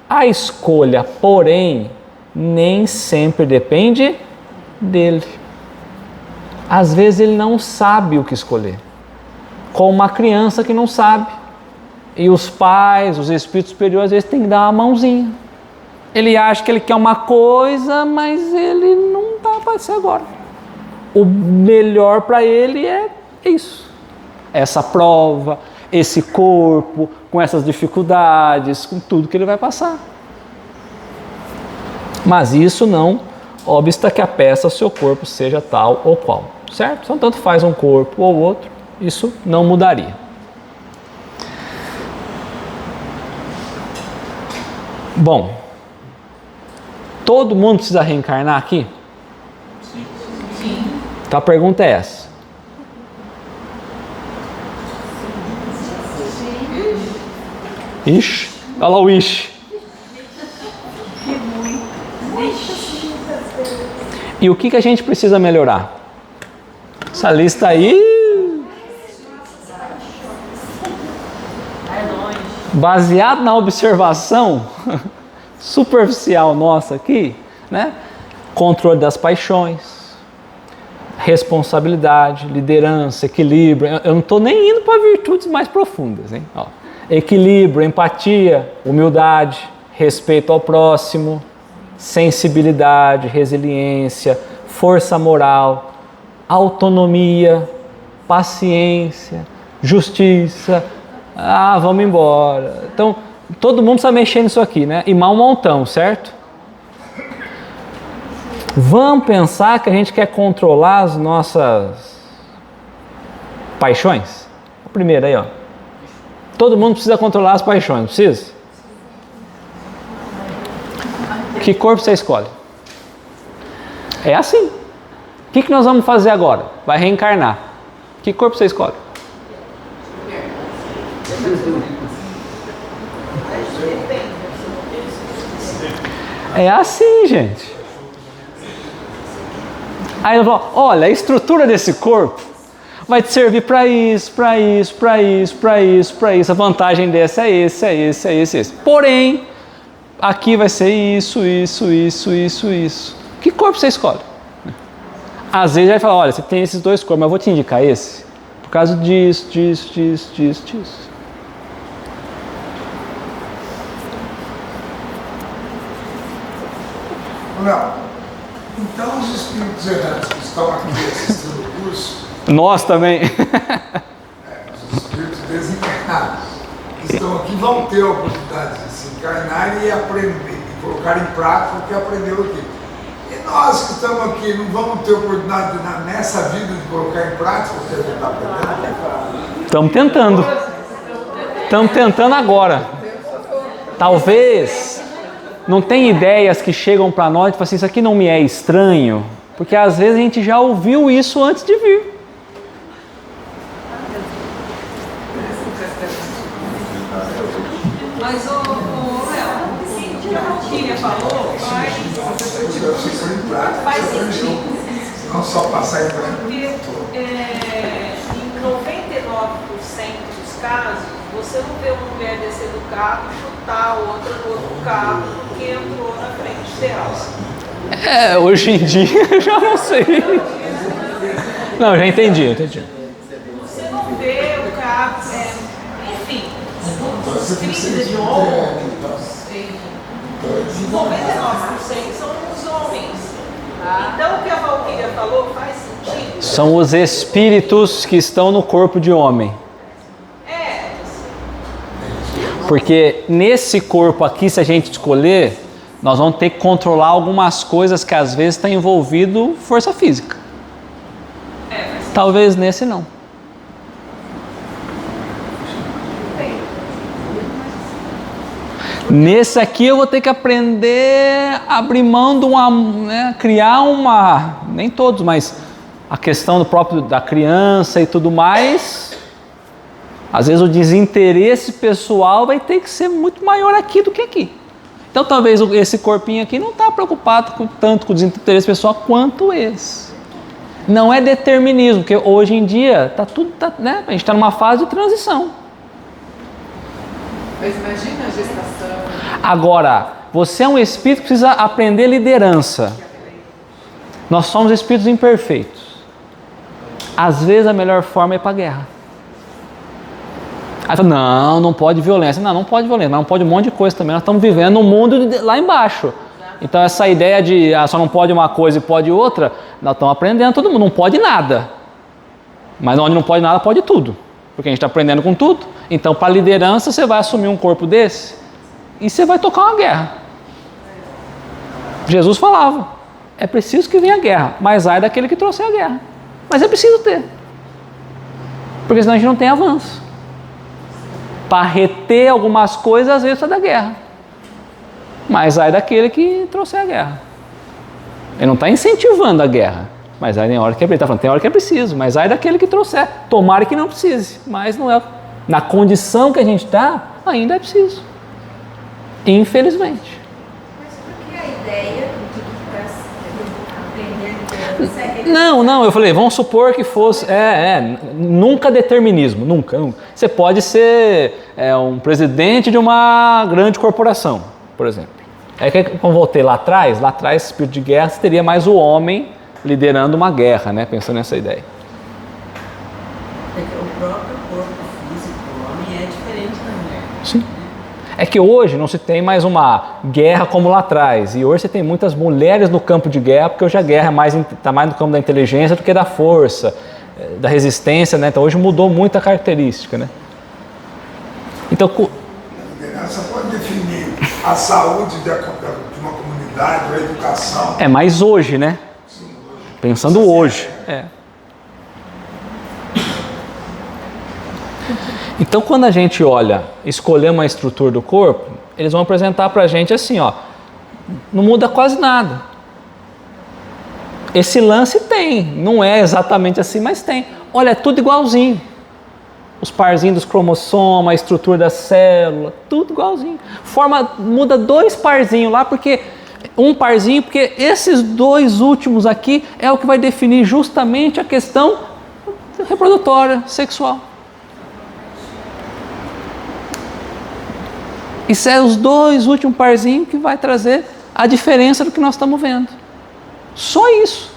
A escolha, porém, nem sempre depende dele. Às vezes ele não sabe o que escolher, como uma criança que não sabe. E os pais, os espíritos superiores, às vezes têm que dar uma mãozinha. Ele acha que ele quer uma coisa, mas ele não dá para ser agora. O melhor para ele é isso. Essa prova, esse corpo, com essas dificuldades, com tudo que ele vai passar. Mas isso não obsta que a peça, seu corpo, seja tal ou qual. Certo? Então, tanto faz um corpo ou outro, isso não mudaria. Bom, todo mundo precisa reencarnar aqui? Sim. Então a pergunta é essa. Ixi, olha lá o ixi. E o que a gente precisa melhorar? Essa lista aí, baseado na observação superficial nossa aqui, né? Controle das paixões, responsabilidade, liderança, equilíbrio. Eu não estou nem indo para virtudes mais profundas, hein? Ó, equilíbrio, empatia, humildade, respeito ao próximo, sensibilidade, resiliência, força moral, autonomia, paciência, justiça. Ah, vamos embora. Então, todo mundo está mexendo nisso aqui, né? E mal um montão, certo? Vamos pensar que a gente quer controlar as nossas paixões? A primeira aí, ó. Todo mundo precisa controlar as paixões, não precisa? Que corpo você escolhe? É assim. O que nós vamos fazer agora? Vai reencarnar. Que corpo você escolhe? É assim, gente. Aí eu falo, olha, a estrutura desse corpo vai te servir para isso, para isso, para isso, para isso, para isso. A vantagem dessa é esse, é esse, é esse, é esse. Porém, aqui vai ser isso, isso, isso, isso, isso. Que corpo você escolhe? Às vezes vai falar, olha, você tem esses dois corpos, mas eu vou te indicar esse. Por causa disso, disso, disso, disso, disso. Léo, então os espíritos errantes que estão aqui assistindo o curso... Nós também. Os espíritos desencarnados que estão aqui vão ter a oportunidade de se encarnar e aprender, e colocar em prática o que aprendeu aqui. E nós que estamos aqui não vamos ter oportunidade nessa vida de colocar em prática o que a gente está aprendendo? Estamos tentando. Estamos tentando agora. Talvez não tem ideias que chegam para nós e falam assim, isso aqui não me é estranho, porque às vezes a gente já ouviu isso antes de vir. Mas o Léo, o que a Valquíria falou faz sentido. Não só passar em Porque em 99% dos casos, você não vê uma mulher descer do carro e chutar a outra no outro carro porque entrou na frente dela. Hoje em dia eu já não sei. Não, já entendi. Você não vê o carro, enfim, os filhos de homens, 99% são os homens. Então o que a Valquíria falou faz sentido. São os espíritos que estão no corpo de homem. Porque nesse corpo aqui, se a gente escolher, nós vamos ter que controlar algumas coisas que às vezes está envolvido força física. Talvez nesse não. Nesse aqui eu vou ter que aprender a abrir mão de uma, né, criar uma, nem todos, mas a questão do próprio da criança e tudo mais. Às vezes o desinteresse pessoal vai ter que ser muito maior aqui do que aqui. Então talvez esse corpinho aqui não está preocupado tanto com o desinteresse pessoal quanto esse. Não é determinismo, porque hoje em dia né? A gente está numa fase de transição. Mas imagina a gestação. Agora, você é um espírito que precisa aprender liderança. Nós somos espíritos imperfeitos. Às vezes a melhor forma é ir para a guerra. Aí fala, não pode violência. Não pode violência, mas não pode um monte de coisa também. Nós estamos vivendo num mundo lá embaixo. Então essa ideia de só não pode uma coisa e pode outra, nós estamos aprendendo todo mundo, não pode nada. Mas onde não pode nada, pode tudo. Porque a gente está aprendendo com tudo. Então para a liderança você vai assumir um corpo desse e você vai tocar uma guerra. Jesus falava, é preciso que venha a guerra, mas ai daquele que trouxer a guerra. Mas é preciso ter. Porque senão a gente não tem avanço. Para reter algumas coisas, às vezes, é da guerra. Mas ai daquele que trouxer a guerra. Ele não está incentivando a guerra. Mas ai tem hora que ele está falando, tem hora que é preciso. Mas ai daquele que trouxer. Tomara que não precise. Mas não é. Na condição que a gente está, ainda é preciso. Infelizmente. Mas por que a ideia de que para aprender Não, eu falei, vamos supor que fosse, nunca determinismo, nunca. Você pode ser um presidente de uma grande corporação, por exemplo. É que quando voltei lá atrás, espírito de guerra, você teria mais o homem liderando uma guerra, né? Pensando nessa ideia. É que o próprio corpo físico do homem é diferente da mulher. Sim. É que hoje não se tem mais uma guerra como lá atrás. E hoje você tem muitas mulheres no campo de guerra, porque hoje a guerra está mais no campo da inteligência do que da força, da resistência, né? Então hoje mudou muito a característica, né? Então, A liderança pode definir a saúde de uma comunidade, a educação. é mais hoje, né? Pensando hoje. Então, quando a gente olha, escolher uma estrutura do corpo, eles vão apresentar pra gente assim, ó, não muda quase nada. Esse lance tem, não é exatamente assim, mas tem. Olha, é tudo igualzinho. Os parzinhos dos cromossomas, a estrutura da célula, tudo igualzinho. Muda 2 parzinhos lá, porque esses 2 últimos aqui é o que vai definir justamente a questão reprodutória, sexual. Isso é os 2 últimos parzinhos que vai trazer a diferença do que nós estamos vendo. Só isso.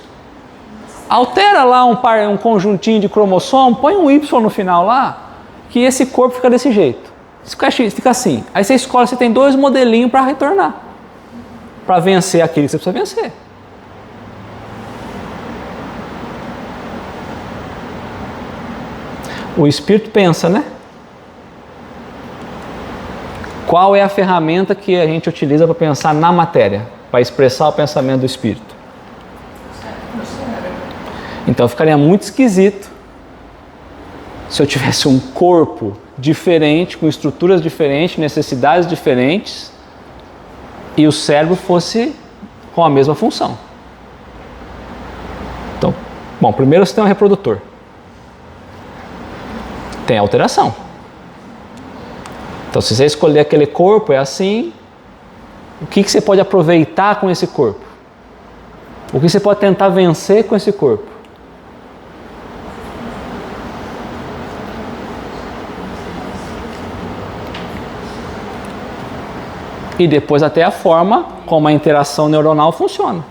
Altera lá um conjuntinho de cromossomo, põe um Y no final lá, que esse corpo fica desse jeito. Fica assim. Aí você escolhe, você tem 2 modelinhos para retornar. Para vencer aquele que você precisa vencer. O espírito pensa, né? Qual é a ferramenta que a gente utiliza para pensar na matéria, para expressar o pensamento do espírito? Então ficaria muito esquisito se eu tivesse um corpo diferente, com estruturas diferentes, necessidades diferentes, e o cérebro fosse com a mesma função. Então, bom, primeiro o sistema reprodutor. Tem alteração. Então, se você escolher aquele corpo, é assim, o que você pode aproveitar com esse corpo? O que você pode tentar vencer com esse corpo? E depois até a forma como a interação neuronal funciona.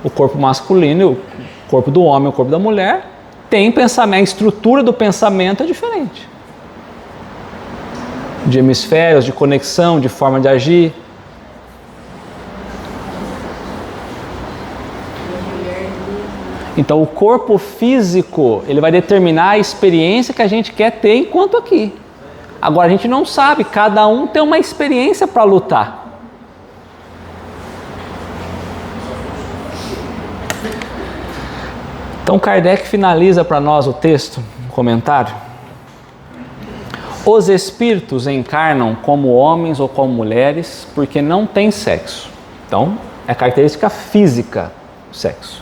O corpo masculino, o corpo do homem, o corpo da mulher, tem pensamento, a estrutura do pensamento é diferente. De hemisférios, de conexão, de forma de agir. Então o corpo físico, ele vai determinar a experiência que a gente quer ter enquanto aqui. Agora a gente não sabe, cada um tem uma experiência para lutar. Então Kardec finaliza para nós o texto, um comentário. Os espíritos encarnam como homens ou como mulheres porque não têm sexo. Então, é característica física o sexo.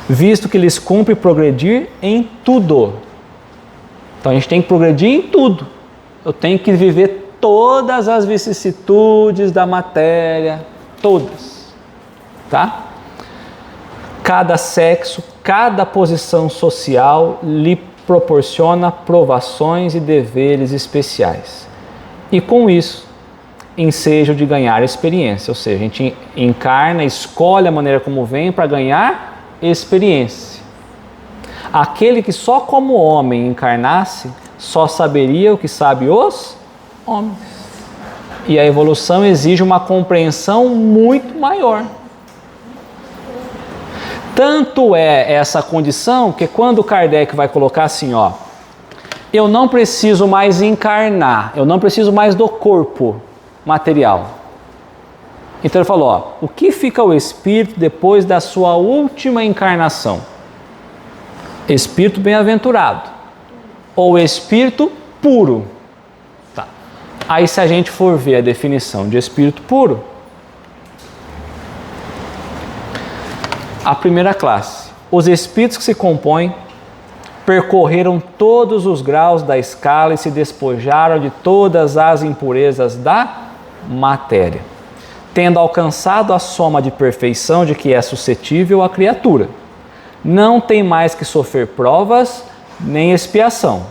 Visto que lhes cumpre progredir em tudo. Então, a gente tem que progredir em tudo. Eu tenho que viver todas as vicissitudes da matéria, todas. Tá? cada sexo, cada posição social lhe proporciona provações e deveres especiais. E com isso, ensejo de ganhar experiência, ou seja, a gente encarna, escolhe a maneira como vem para ganhar experiência. Aquele que só como homem encarnasse, só saberia o que sabe os homens. E a evolução exige uma compreensão muito maior. Tanto é essa condição que quando Kardec vai colocar assim, ó, eu não preciso mais encarnar, eu não preciso mais do corpo material. Então ele falou, ó, o que fica o espírito depois da sua última encarnação? Espírito bem-aventurado ou espírito puro. Tá. Aí se a gente for ver a definição de espírito puro, a primeira classe, os espíritos que se compõem percorreram todos os graus da escala e se despojaram de todas as impurezas da matéria, tendo alcançado a soma de perfeição de que é suscetível a criatura. Não tem mais que sofrer provas nem expiação.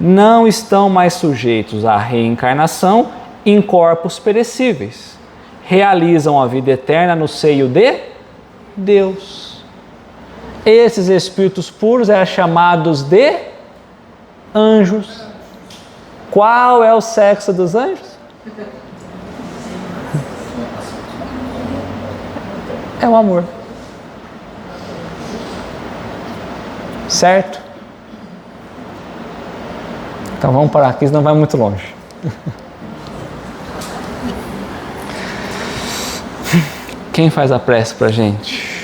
Não estão mais sujeitos à reencarnação em corpos perecíveis. Realizam a vida eterna no seio de Deus. Esses espíritos puros eram chamados de anjos. Qual é o sexo dos anjos? É o amor. Certo? Então vamos parar aqui, senão vai muito longe. Quem faz a prece pra gente?